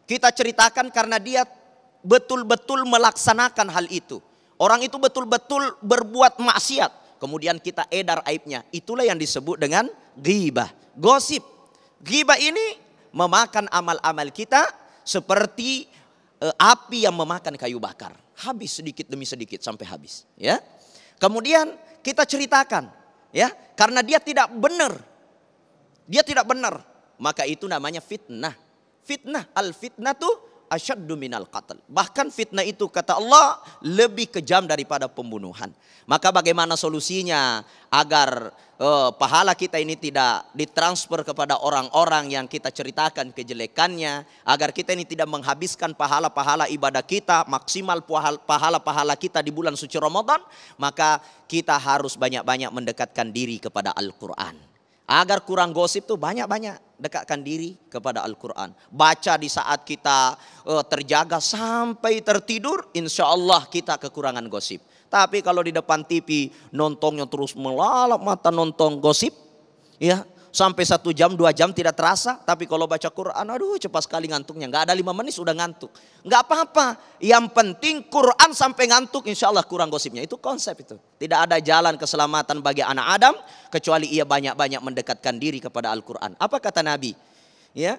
Kita ceritakan karena dia betul-betul melaksanakan hal itu. Orang itu betul-betul berbuat maksiat. Kemudian kita edar aibnya. Itulah yang disebut dengan ghibah, gosip. Ghibah ini memakan amal-amal kita seperti api yang memakan kayu bakar. Habis sedikit demi sedikit sampai habis, ya. Kemudian kita ceritakan, ya, karena dia tidak benar. Dia tidak benar, maka itu namanya fitnah. Fitnah, al-fitnah tuh asyaddu minal qatl. Bahkan fitnah itu kata Allah lebih kejam daripada pembunuhan. Maka bagaimana solusinya agar pahala kita ini tidak ditransfer kepada orang-orang yang kita ceritakan kejelekannya, agar kita ini tidak menghabiskan pahala-pahala ibadah kita, maksimal pahala-pahala kita di bulan suci Ramadan, maka kita harus banyak-banyak mendekatkan diri kepada Al-Quran. Agar kurang gosip tuh banyak-banyak dekatkan diri kepada Al-Quran. Baca di saat kita terjaga sampai tertidur, insya Allah kita kekurangan gosip. Tapi kalau di depan TV nontonnya terus melalap mata nonton gosip, ya sampai 1 jam 2 jam tidak terasa. Tapi kalau baca Quran, aduh cepat sekali ngantuknya. Nggak ada 5 menit sudah ngantuk. Nggak apa-apa. Yang penting Quran sampai ngantuk, insya Allah kurang gosipnya. Itu konsep itu. Tidak ada jalan keselamatan bagi anak Adam kecuali ia banyak-banyak mendekatkan diri kepada Al-Quran. Apa kata Nabi? Ya,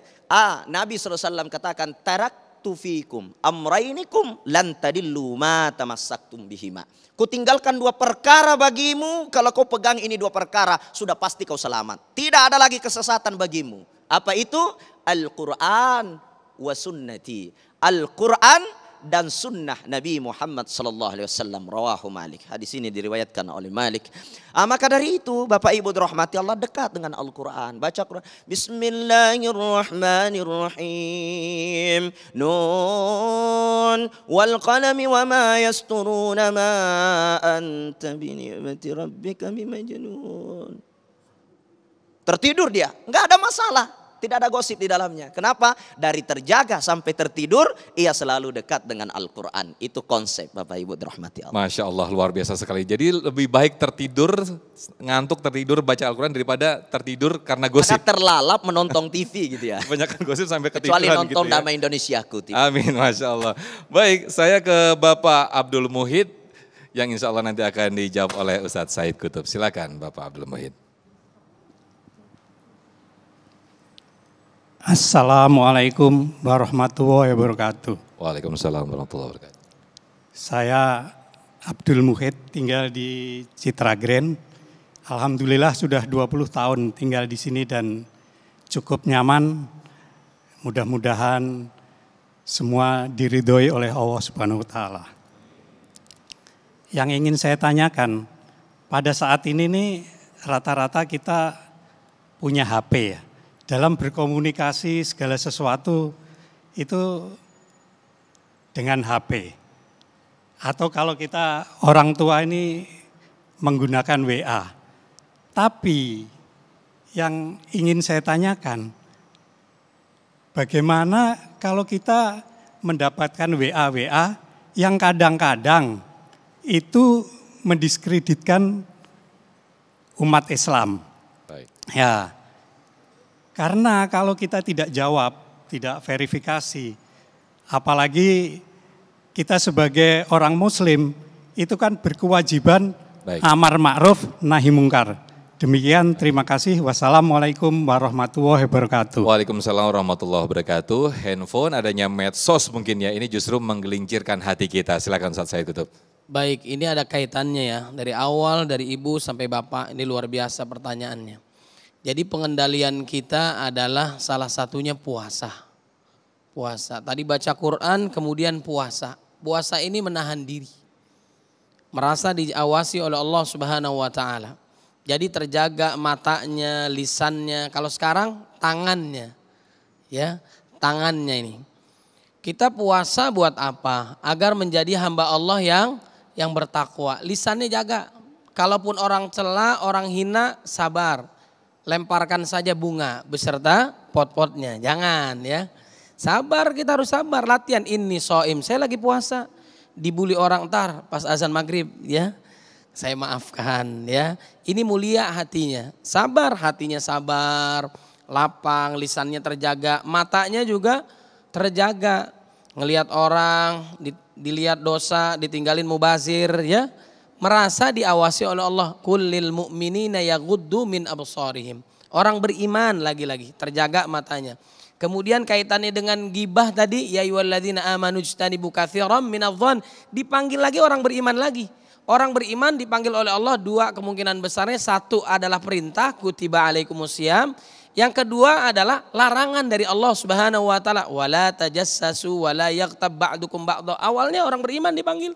Nabi SAW katakan taraktu fikum amrainikum lan tadillu ma tamassaktum bihima. Kutinggalkan 2 perkara bagimu, kalau kau pegang ini 2 perkara sudah pasti kau selamat. Tidak ada lagi kesesatan bagimu. Apa itu? Al-Quran wa sunnati. Al-Quran dan sunnah Nabi Muhammad sallallahu alaihi wasallam. Rawahu Malik. Hadis ini diriwayatkan oleh Malik. Maka dari itu Bapak Ibu dirahmati Allah, dekat dengan Al-Quran. Baca Quran. Bismillahirrahmanirrahim. Nun wal qalami wa ma yasturuna ma anta bi ni'mati rabbika bimajnun. Tertidur dia, enggak ada masalah. Tidak ada gosip di dalamnya. Kenapa? Dari terjaga sampai tertidur, ia selalu dekat dengan Al-Quran. Itu konsep Bapak Ibu dirahmati Allah. Masya Allah, luar biasa sekali. Jadi lebih baik tertidur, ngantuk tertidur baca Al-Quran daripada tertidur karena gosip. Karena terlalap menonton TV gitu ya. Kebanyakan gosip sampai ketiduran. Kecuali nonton gitu ya. Damai Indonesiaku. Amin, Masya Allah. Baik, saya ke Bapak Abdul Muhid yang insya Allah nanti akan dijawab oleh Ustadz Said Kutub. Silakan Bapak Abdul Muhid. Assalamualaikum warahmatullahi wabarakatuh. Waalaikumsalam warahmatullahi wabarakatuh. Saya Abdul Muhid, tinggal di Citra Grand. Alhamdulillah sudah 20 tahun tinggal di sini dan cukup nyaman. Mudah-mudahan semua diridhoi oleh Allah Subhanahu wa taala. Yang ingin saya tanyakan, pada saat ini nih rata-rata kita punya HP ya. Dalam berkomunikasi segala sesuatu itu dengan HP. Atau kalau kita orang tua ini menggunakan WA. Tapi yang ingin saya tanyakan, bagaimana kalau kita mendapatkan WA yang kadang-kadang itu mendiskreditkan umat Islam. Baik. Ya. Karena kalau kita tidak jawab, tidak verifikasi, apalagi kita sebagai orang Muslim, itu kan berkewajiban amar ma'ruf nahi mungkar. Demikian, terima kasih. Wassalamualaikum warahmatullahi wabarakatuh. Waalaikumsalam warahmatullahi wabarakatuh. Handphone, adanya medsos mungkin ya, ini justru menggelincirkan hati kita. Silakan Ustadz Said Kutub. Baik, ini ada kaitannya ya. Dari awal, dari ibu sampai bapak, ini luar biasa pertanyaannya. Jadi pengendalian kita adalah salah satunya puasa. Puasa. Tadi baca Quran, kemudian puasa. Puasa ini menahan diri. Merasa diawasi oleh Allah Subhanahu wa taala. Jadi terjaga matanya, lisannya. Kalau sekarang tangannya. Ya, tangannya ini. Kita puasa buat apa? Agar menjadi hamba Allah yang bertakwa. Lisannya jaga. Kalaupun orang cela, orang hina, sabar. Lemparkan saja bunga beserta pot-potnya. Jangan ya. Sabar, kita harus sabar. Latihan ini soim. Saya lagi puasa. Dibully orang ntar pas azan maghrib ya. Saya maafkan ya. Ini mulia hatinya. Sabar, hatinya sabar. Lapang, lisannya terjaga. Matanya juga terjaga. Ngelihat orang, dilihat dosa, ditinggalin mubazir ya. Merasa diawasi oleh Allah. Kullil mu'minina yaghuddu min absarihim. Orang beriman lagi-lagi terjaga matanya. Kemudian kaitannya dengan gibah tadi, ya ayyuhalladzina amanu ijtanibu katsiran minadh-dhon, dipanggil lagi orang beriman lagi. Orang beriman dipanggil oleh Allah 2 kemungkinan besarnya. 1 adalah perintah kutiba alaikumusiyam, Yang kedua adalah larangan dari Allah Subhanahu wa taala, wala tajassasu wala yaghtab ba'dukum ba'dha. Awalnya orang beriman dipanggil.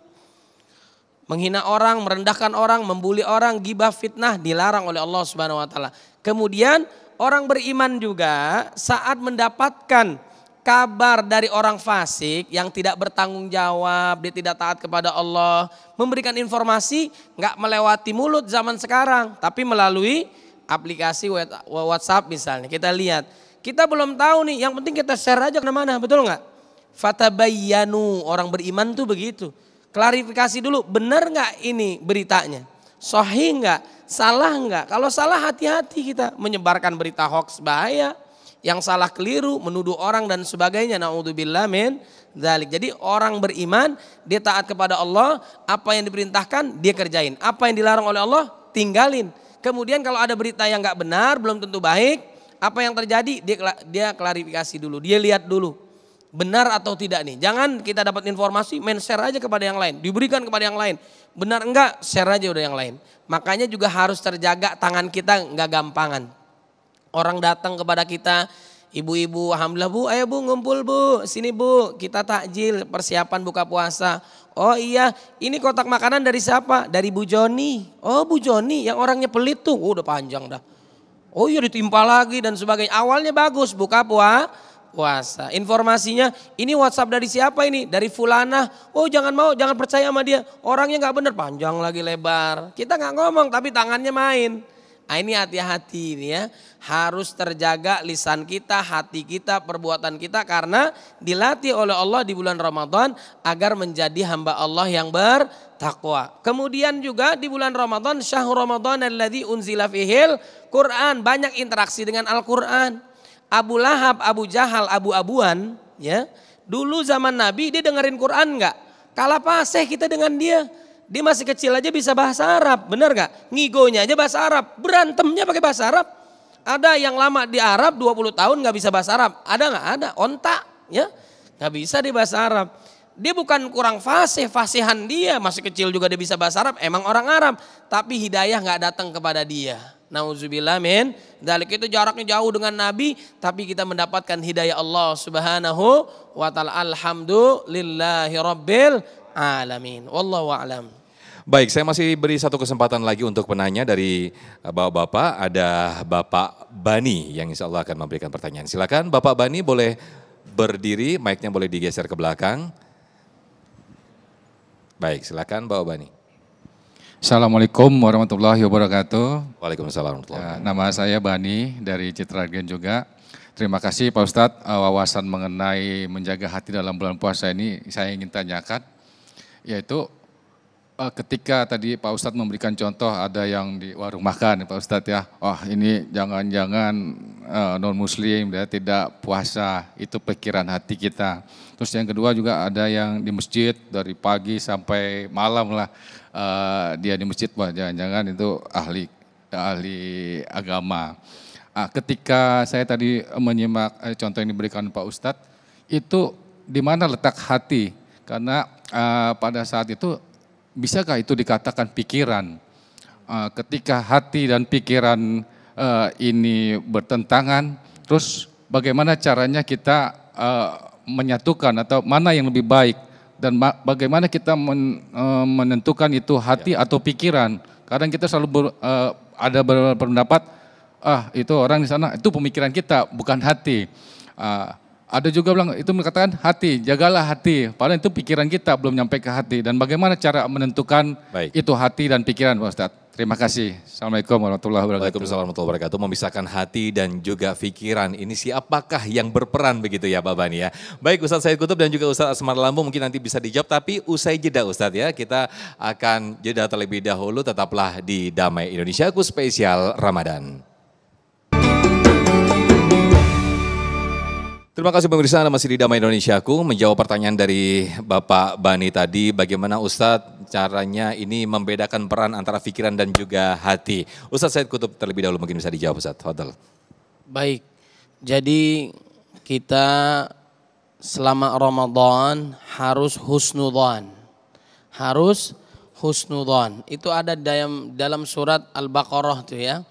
Menghina orang, merendahkan orang, membuli orang, gibah, fitnah dilarang oleh Allah Subhanahu wa taala. Kemudian orang beriman juga saat mendapatkan kabar dari orang fasik yang tidak bertanggung jawab, dia tidak taat kepada Allah, memberikan informasi nggak melewati mulut zaman sekarang, tapi melalui aplikasi WhatsApp misalnya. Kita lihat, kita belum tahu nih, yang penting kita share aja kemana-mana, betul nggak? Fatabayyanu, orang beriman tuh begitu. Klarifikasi dulu, benar nggak ini beritanya? Sahih nggak? Salah nggak? Kalau salah hati-hati kita, menyebarkan berita hoax bahaya. Yang salah keliru, menuduh orang dan sebagainya. Na'udzubillah min dzalik. Jadi orang beriman, dia taat kepada Allah, apa yang diperintahkan dia kerjain. Apa yang dilarang oleh Allah, tinggalin. Kemudian kalau ada berita yang nggak benar, belum tentu baik, apa yang terjadi dia klarifikasi dulu, dia lihat dulu. Benar atau tidak nih. Jangan kita dapat informasi, share aja kepada yang lain, diberikan kepada yang lain. Benar enggak, share aja udah yang lain. Makanya juga harus terjaga tangan kita nggak gampangan. Orang datang kepada kita, ibu-ibu, alhamdulillah bu, ayo bu ngumpul bu, sini bu, kita takjil persiapan buka puasa. Oh iya, ini kotak makanan dari siapa? Dari Bu Joni. Oh Bu Joni, yang orangnya pelit tuh, udah panjang dah. Oh iya ditimpa lagi dan sebagainya. Awalnya bagus, buka puasa. Informasinya, ini WhatsApp dari siapa ini? Dari Fulanah. Oh jangan percaya sama dia. Orangnya nggak bener, panjang lagi lebar. Kita nggak ngomong tapi tangannya main. Nah ini hati-hati ini ya, harus terjaga lisan kita, hati kita, perbuatan kita karena dilatih oleh Allah di bulan Ramadan agar menjadi hamba Allah yang bertakwa. Kemudian juga di bulan Ramadan, syahrul Ramadan alladzi unzila fihil Quran, banyak interaksi dengan Al-Quran. Abu Lahab, Abu Jahal, Abu-abuan ya, dulu zaman Nabi dia dengerin Quran enggak? Kalah paseh kita dengan dia. Dia masih kecil aja bisa bahasa Arab, benar gak? Ngigonya aja bahasa Arab, berantemnya pakai bahasa Arab. Ada yang lama di Arab 20 tahun gak bisa bahasa Arab, ada gak? Ada, ontak ya, gak bisa di bahasa Arab. Dia bukan kurang fasihan dia, masih kecil juga dia bisa bahasa Arab, emang orang Arab. Tapi hidayah gak datang kepada dia. Nauzubillah min dzalik, itu jaraknya jauh dengan Nabi, tapi kita mendapatkan hidayah Allah Subhanahu wa taala. Alhamdulillahi rabbil alamin. Wallahu a'lam. Baik, saya masih beri satu kesempatan lagi untuk penanya dari bapak-bapak. Ada Bapak Bani yang insya Allah akan memberikan pertanyaan. Silakan Bapak Bani, boleh berdiri, mic-nya boleh digeser ke belakang. Baik, silakan Bapak Bani. Assalamualaikum warahmatullahi wabarakatuh. Waalaikumsalam warahmatullahi wabarakatuh. Nama saya Bani dari Citra Argen juga. Terima kasih Pak Ustadz, wawasan mengenai menjaga hati dalam bulan puasa ini saya ingin tanyakan. Yaitu ketika tadi Pak Ustadz memberikan contoh ada yang di warung makan Pak Ustadz ya. Wah ini jangan-jangan non muslim ya, tidak puasa, itu pikiran hati kita. Terus yang kedua juga ada yang di masjid dari pagi sampai malam lah. Dia di masjid, wah jangan-jangan itu ahli agama. Ketika saya tadi menyimak contoh yang diberikan Pak Ustadz, itu di mana letak hati? Karena pada saat itu bisakah itu dikatakan pikiran? Ketika hati dan pikiran ini bertentangan, terus bagaimana caranya kita menyatukan atau mana yang lebih baik? Dan bagaimana kita menentukan itu hati atau pikiran? Kadang kita selalu ada berpendapat, itu orang di sana, itu pemikiran kita, bukan hati. Ada juga bilang, itu mengatakan hati, jagalah hati. Padahal itu pikiran kita, belum nyampe ke hati. Dan bagaimana cara menentukan itu hati dan pikiran Pak Ustadz? Terima kasih. Assalamualaikum warahmatullahi wabarakatuh. Waalaikumsalam warahmatullahi wabarakatuh. Memisahkan hati dan juga pikiran. Ini siapakah yang berperan begitu ya Pak Bani ya. Baik Ustadz Said Kutub dan juga Ustadz Asmar Lambu mungkin nanti bisa dijawab. Tapi usai jeda Ustadz ya. Kita akan jeda terlebih dahulu. Tetaplah di Damai Indonesiaku spesial Ramadan. Terima kasih pemirsa, Anda masih di Damai Indonesiaku menjawab pertanyaan dari Bapak Bani tadi, bagaimana Ustadz caranya ini membedakan peran antara pikiran dan juga hati. Ustadz Said Kutub terlebih dahulu mungkin bisa dijawab Ustadz. Fadal. Baik, jadi kita selama Ramadan harus husnudzon. Harus husnudzon. Itu ada dalam surat Al-Baqarah tuh ya.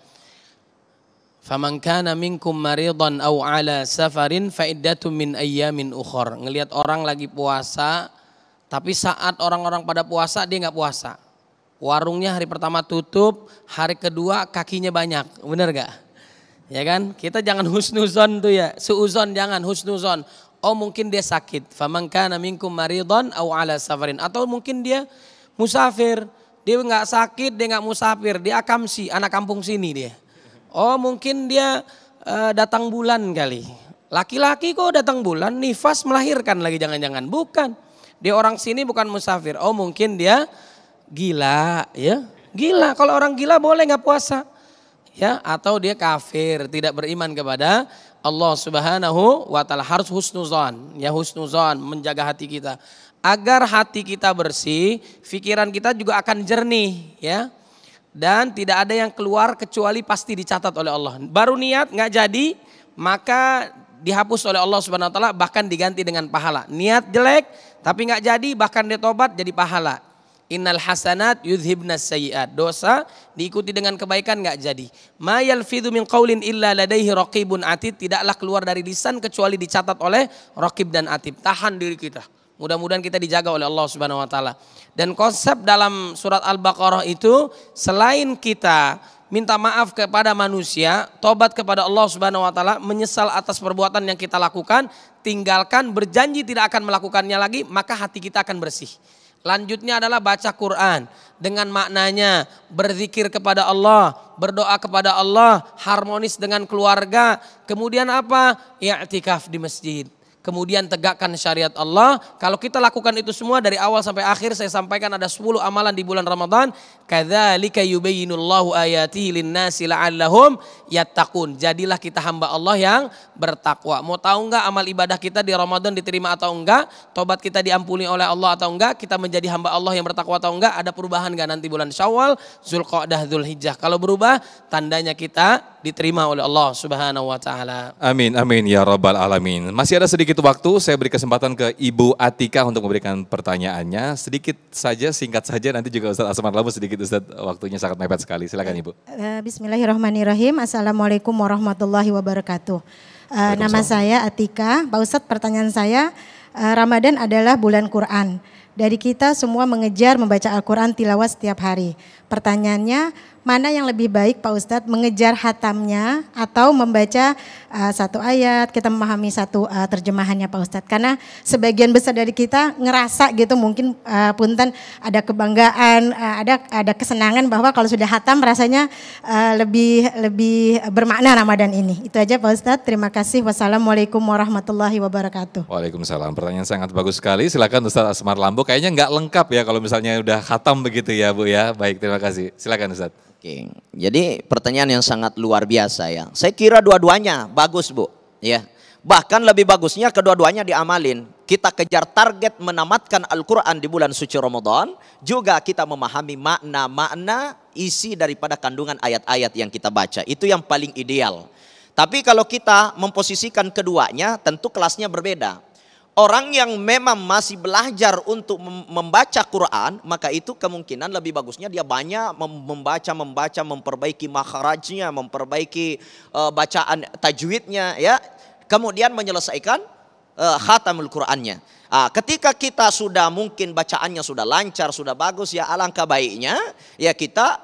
Faman kana minkum maridan aw ala safarin fa iddatun min ayyamin ukhra. Ngelihat orang lagi puasa, tapi saat orang-orang pada puasa dia nggak puasa. Warungnya hari pertama tutup, hari kedua kakinya banyak, bener gak? Ya kan? Kita jangan husnuzon tuh ya, suuzon jangan husnuzon. Oh mungkin dia sakit, faman kana minkum maridan aw ala safarin, atau mungkin dia musafir, dia nggak sakit, dia nggak musafir, dia akamsi, anak kampung sini dia. Oh mungkin dia datang bulan kali, laki-laki kok datang bulan, nifas melahirkan lagi jangan-jangan, bukan. Dia orang sini bukan musafir, oh mungkin dia gila ya, gila. Kalau orang gila boleh nggak puasa ya, atau dia kafir, tidak beriman kepada Allah Subhanahu wa taala. Harus husnuzon ya, husnuzon, menjaga hati kita agar hati kita bersih, pikiran kita juga akan jernih ya, dan tidak ada yang keluar kecuali pasti dicatat oleh Allah. Baru niat nggak jadi maka dihapus oleh Allah Subhanahu wa taala, bahkan diganti dengan pahala. Niat jelek tapi nggak jadi, bahkan dia tobat jadi pahala. Innal hasanat yudhibnas sayyiat. Dosa diikuti dengan kebaikan nggak jadi. Ma yalfidhu min qaulin illa ladaihi raqibun atid. Tidaklah keluar dari lisan kecuali dicatat oleh raqib dan atid. Tahan diri kita. Mudah-mudahan kita dijaga oleh Allah Subhanahu wa taala. Dan konsep dalam surat Al-Baqarah itu, selain kita minta maaf kepada manusia, tobat kepada Allah Subhanahu wa taala, menyesal atas perbuatan yang kita lakukan, tinggalkan, berjanji tidak akan melakukannya lagi, maka hati kita akan bersih. Lanjutnya adalah baca Quran dengan maknanya, berzikir kepada Allah, berdoa kepada Allah, harmonis dengan keluarga. Kemudian apa? I'tikaf di masjid. Kemudian tegakkan syariat Allah. Kalau kita lakukan itu semua dari awal sampai akhir, saya sampaikan ada 10 amalan di bulan Ramadan. Kadzalika yubayyinullahu ayatihi lin-nasi la'allahum yattaqun. Jadilah kita hamba Allah yang bertakwa. Mau tahu enggak amal ibadah kita di Ramadan diterima atau enggak? Tobat kita diampuni oleh Allah atau enggak? Kita menjadi hamba Allah yang bertakwa atau enggak? Ada perubahan enggak nanti bulan Syawal, Zulqa'dah, Dzulhijjah? Kalau berubah, tandanya kita diterima oleh Allah Subhanahu wa taala. Amin, amin ya rabbal alamin. Masih ada sedikit waktu, saya beri kesempatan ke Ibu Atika untuk memberikan pertanyaannya. Sedikit saja, singkat saja, nanti juga Ustadz Asman Labu sedikit, Ustadz, waktunya sangat mepet sekali. Silakan Ibu. Bismillahirrahmanirrahim. Assalamualaikum warahmatullahi wabarakatuh. Nama saya Atika. Pak Ustadz, pertanyaan saya, Ramadan adalah bulan Quran. Dari kita semua mengejar membaca Al-Quran tilawah setiap hari. Pertanyaannya, mana yang lebih baik Pak Ustadz, mengejar hatamnya atau membaca satu ayat, kita memahami satu terjemahannya Pak Ustadz. Karena sebagian besar dari kita ngerasa gitu, mungkin punten ada kebanggaan, ada kesenangan bahwa kalau sudah hatam rasanya lebih bermakna Ramadan ini. Itu aja Pak Ustadz, terima kasih. Wassalamualaikum warahmatullahi wabarakatuh. Waalaikumsalam, pertanyaan sangat bagus sekali. Silakan Ustadz Asmar Lambo, kayaknya nggak lengkap ya kalau misalnya udah hatam begitu ya Bu ya. Baik, terima kasih. Silakan Ustadz. Oke, jadi pertanyaan yang sangat luar biasa ya. Saya kira dua-duanya bagus Bu, ya. Bahkan lebih bagusnya kedua-duanya diamalin. Kita kejar target menamatkan Al-Quran di bulan suci Ramadan, juga kita memahami makna-makna isi daripada kandungan ayat-ayat yang kita baca. Itu yang paling ideal. Tapi kalau kita memposisikan keduanya, tentu kelasnya berbeda. Orang yang memang masih belajar untuk membaca Quran, maka itu kemungkinan lebih bagusnya dia banyak membaca, memperbaiki makharajnya, memperbaiki bacaan tajwidnya, ya. Kemudian menyelesaikan khatamul Qurannya. Ketika kita sudah mungkin bacaannya sudah lancar, sudah bagus, ya alangkah baiknya ya kita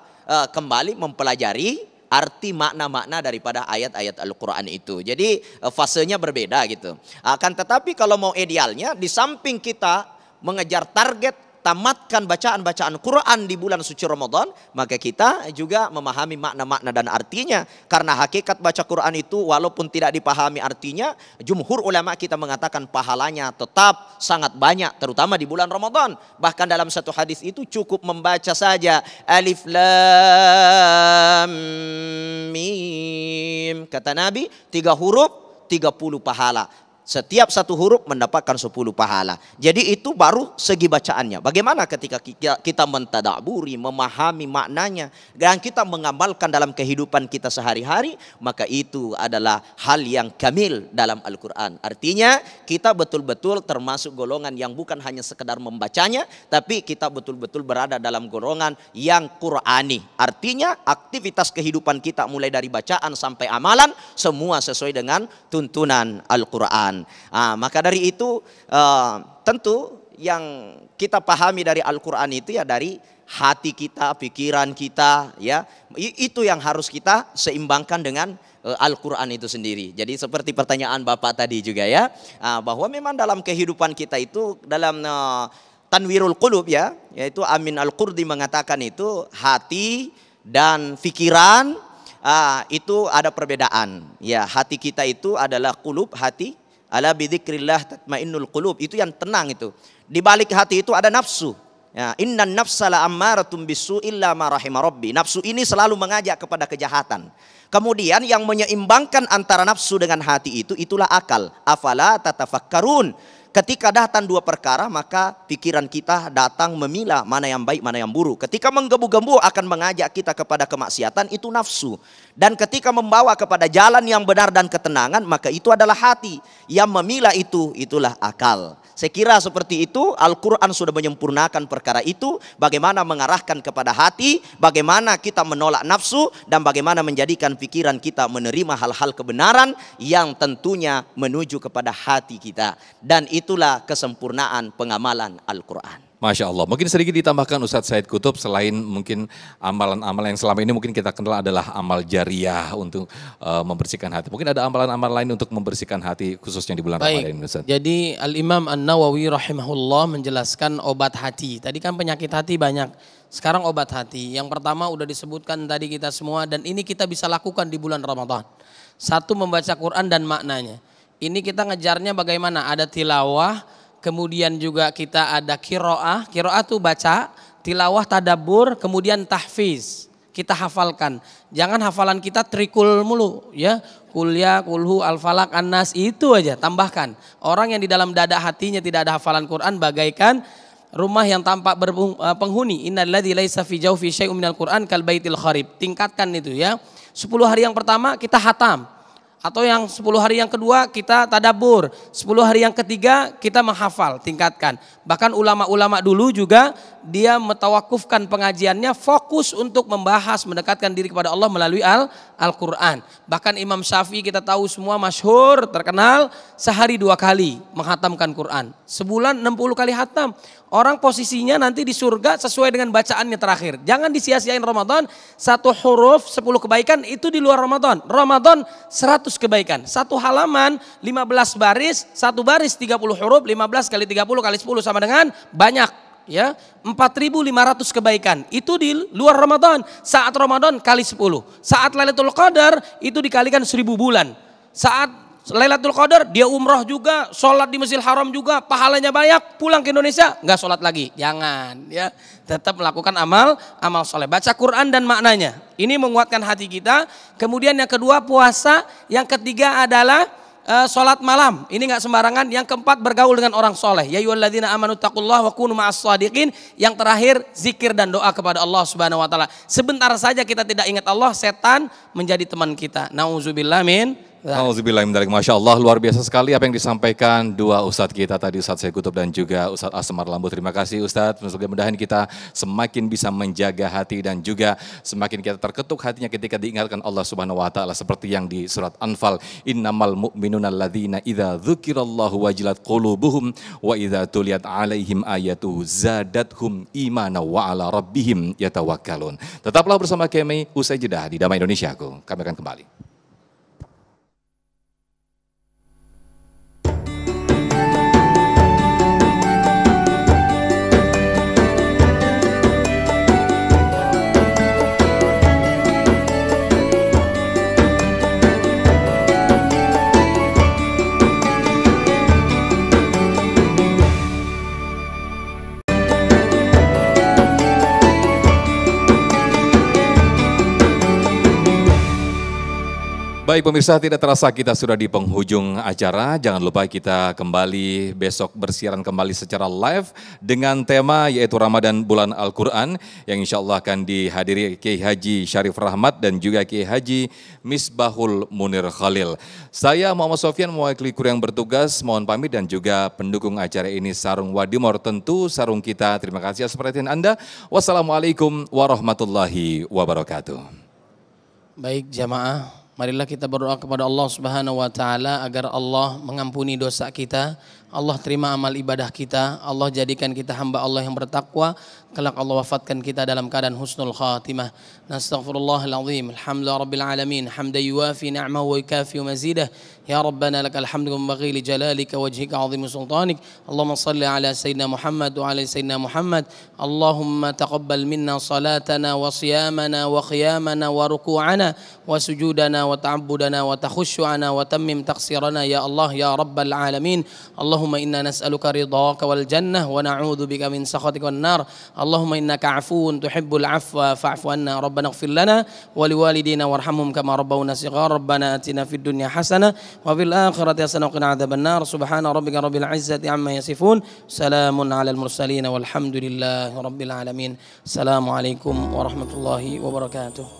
kembali mempelajari arti makna-makna daripada ayat-ayat Al-Quran itu. Jadi fasenya berbeda gitu. Akan tetapi kalau mau idealnya, di samping kita mengejar target tamatkan bacaan-bacaan Quran di bulan suci Ramadan, maka kita juga memahami makna-makna dan artinya. Karena hakikat baca Quran itu walaupun tidak dipahami artinya, jumhur ulama kita mengatakan pahalanya tetap sangat banyak, terutama di bulan Ramadan. Bahkan dalam satu hadis itu cukup membaca saja Alif Lam Mim, kata Nabi, 3 huruf 30 pahala. Setiap satu huruf mendapatkan 10 pahala. Jadi itu baru segi bacaannya. Bagaimana ketika kita mentadaburi, memahami maknanya, dan kita mengamalkan dalam kehidupan kita sehari-hari, maka itu adalah hal yang kamil dalam Al-Quran. Artinya kita betul-betul termasuk golongan yang bukan hanya sekedar membacanya, tapi kita betul-betul berada dalam golongan yang Qur'ani. Artinya aktivitas kehidupan kita mulai dari bacaan sampai amalan, semua sesuai dengan tuntunan Al-Quran. Maka dari itu tentu yang kita pahami dari Al-Quran itu ya dari hati kita, pikiran kita, ya itu yang harus kita seimbangkan dengan Al-Quran itu sendiri. Jadi seperti pertanyaan Bapak tadi juga ya, bahwa memang dalam kehidupan kita itu dalam Tanwirul Qulub ya, yaitu Amin Al-Qurdi mengatakan itu hati dan pikiran itu ada perbedaan. Ya, hati kita itu adalah qulub, hati. Ala bidzikrillah tatmainnul qulub, itu yang tenang itu. Di balik hati itu ada nafsu. Ya, innan nafsa la ammaratun bisu illa ma rahima rabbi. Nafsu ini selalu mengajak kepada kejahatan. Kemudian yang menyeimbangkan antara nafsu dengan hati itu itulah akal. Afala tatafakkarun. Ketika datang dua perkara, maka pikiran kita datang memilah mana yang baik, mana yang buruk. Ketika menggebu-gebu akan mengajak kita kepada kemaksiatan, itu nafsu. Dan ketika membawa kepada jalan yang benar dan ketenangan, maka itu adalah hati. Yang memilah itu, itulah akal. Saya kira seperti itu, Al-Quran sudah menyempurnakan perkara itu. Bagaimana mengarahkan kepada hati, bagaimana kita menolak nafsu, dan bagaimana menjadikan pikiran kita menerima hal-hal kebenaran yang tentunya menuju kepada hati kita. Dan itulah kesempurnaan pengamalan Al-Quran. Masya Allah. Mungkin sedikit ditambahkan Ustadz Said Kutub, selain mungkin amalan-amalan yang selama ini mungkin kita kenal adalah amal jariah untuk membersihkan hati. Mungkin ada amalan-amalan lain untuk membersihkan hati khususnya di bulan Ramadan ini, Ustadz. Jadi Al-Imam An-Nawawi rahimahullah menjelaskan obat hati. Tadi kan penyakit hati banyak. Sekarang obat hati. Yang pertama udah disebutkan tadi kita semua, dan ini kita bisa lakukan di bulan Ramadan. Satu, membaca Quran dan maknanya. Ini kita ngejarnya bagaimana? Ada tilawah. Kemudian juga kita ada kiro'ah. Kiro'ah itu baca, tilawah, tadabbur, kemudian tahfiz. Kita hafalkan. Jangan hafalan kita trikul mulu ya. Kulya, kulhu, al-falak, an-nas, itu aja tambahkan. Orang yang di dalam dada hatinya tidak ada hafalan Quran bagaikan rumah yang tampak berpenghuni. Innalladzi laisa fi jawfi syai'un minal Quran kal baitil kharib. Tingkatkan itu ya. 10 hari yang pertama kita hatam. Atau yang 10 hari yang kedua kita tadabbur, 10 hari yang ketiga kita menghafal, tingkatkan. Bahkan ulama-ulama dulu juga dia metawakufkan pengajiannya fokus untuk membahas, mendekatkan diri kepada Allah melalui Al-Quran. Bahkan Imam Syafi'i kita tahu semua masyhur, terkenal, sehari 2 kali menghatamkan Quran. Sebulan 60 kali hatam. Orang posisinya nanti di surga sesuai dengan bacaannya terakhir. Jangan disia-siain Ramadan, 1 huruf 10 kebaikan itu di luar Ramadan. Ramadan 100 kebaikan. 1 halaman 15 baris, 1 baris 30 huruf, 15 kali 30 kali 10 sama dengan banyak. Ya, 4.500 kebaikan itu di luar Ramadan. Saat Ramadan kali 10. Saat Lailatul Qadar itu dikalikan 1000 bulan. Saat Lailatul Qadar dia umroh juga, sholat di Masjidil Haram juga, pahalanya banyak. Pulang ke Indonesia nggak sholat lagi, jangan ya. Tetap melakukan amal soleh, baca Quran dan maknanya. Ini menguatkan hati kita. Kemudian yang kedua puasa, yang ketiga adalah sholat malam. Ini nggak sembarangan. Yang keempat bergaul dengan orang soleh. Ya ayyuhalladzina amanu taqullaha wa kunu ma'as shadiqin. Yang terakhir zikir dan doa kepada Allah Subhanahu wa taala. Sebentar saja kita tidak ingat Allah, setan menjadi teman kita. Nauzubillah min. Auzubillahi Masya Allah, luar biasa sekali apa yang disampaikan dua Ustadz kita tadi, Ustadz Said Kutub dan juga Ustadz Asmar Lambu. Terima kasih Ustadz, mudah-mudahan kita semakin bisa menjaga hati dan juga semakin kita terketuk hatinya ketika diingatkan Allah Subhanahu wa taala seperti yang di surat Anfal, innamal mu'minuna alladzina idza dzukirallahu wajilat qulubuhum wa idza tuliyat alaihim ayatuhu zadathum imana wa ala rabbihim yatawakkalun. Tetaplah bersama kami usai jeda di Damai Indonesiaku. Kami akan kembali. Baik pemirsa, tidak terasa kita sudah di penghujung acara. Jangan lupa kita kembali besok bersiaran kembali secara live dengan tema yaitu Ramadan Bulan Al-Quran yang insya Allah akan dihadiri Kiai Haji Syarif Rahmat dan juga Kiai Haji Misbahul Munir Khalil. Saya Muhammad Sofyan mewakili kru yang bertugas, mohon pamit dan juga pendukung acara ini Sarung Wadimor, tentu sarung kita. Terima kasih atas perhatian Anda. Wassalamualaikum warahmatullahi wabarakatuh. Baik jamaah, marilah kita berdoa kepada Allah Subhanahu wa taala agar Allah mengampuni dosa kita, Allah terima amal ibadah kita, Allah jadikan kita hamba Allah yang bertakwa, kelak Allah wafatkan kita dalam keadaan husnul khatimah. Nastaghfirullahal azim. Alhamdulillahirabbil alamin. Hamdan yuwafi ni'amahu wa yukafi mazidah. Ya Rabbana lakal hamdu wa baghi li jalalika wajhika azim sultanik. Allahumma salli ala sayyidina Muhammad wa ala sayyidina Muhammad. Allahumma taqabbal minna salatana wa siyamana wa qiyamana wa ruku'ana wa sujudana wa ta'abbudana wa takhushu'ana wa tammim taqsirana ya Allah ya Rabbal alamin. Allahumma inna nas'aluka ridhaka wal jannah wa na'udzu bika min sakhatika wan nar. Allahumma innaka 'afuwun tuhibbul 'afwa fa'fu anna. Rabbana ighfir lana wa liwalidina warhamhum kama rabbawna shighara. Rabbana atina fid dunya hasanah wa fil akhirati hasanah wa qina adzaban nar. Subhana rabbika rabbil 'izzati 'amma yasifun. Salamun 'alal mursalin walhamdulillahi rabbil alamin. Assalamualaikum warahmatullahi wabarakatuh.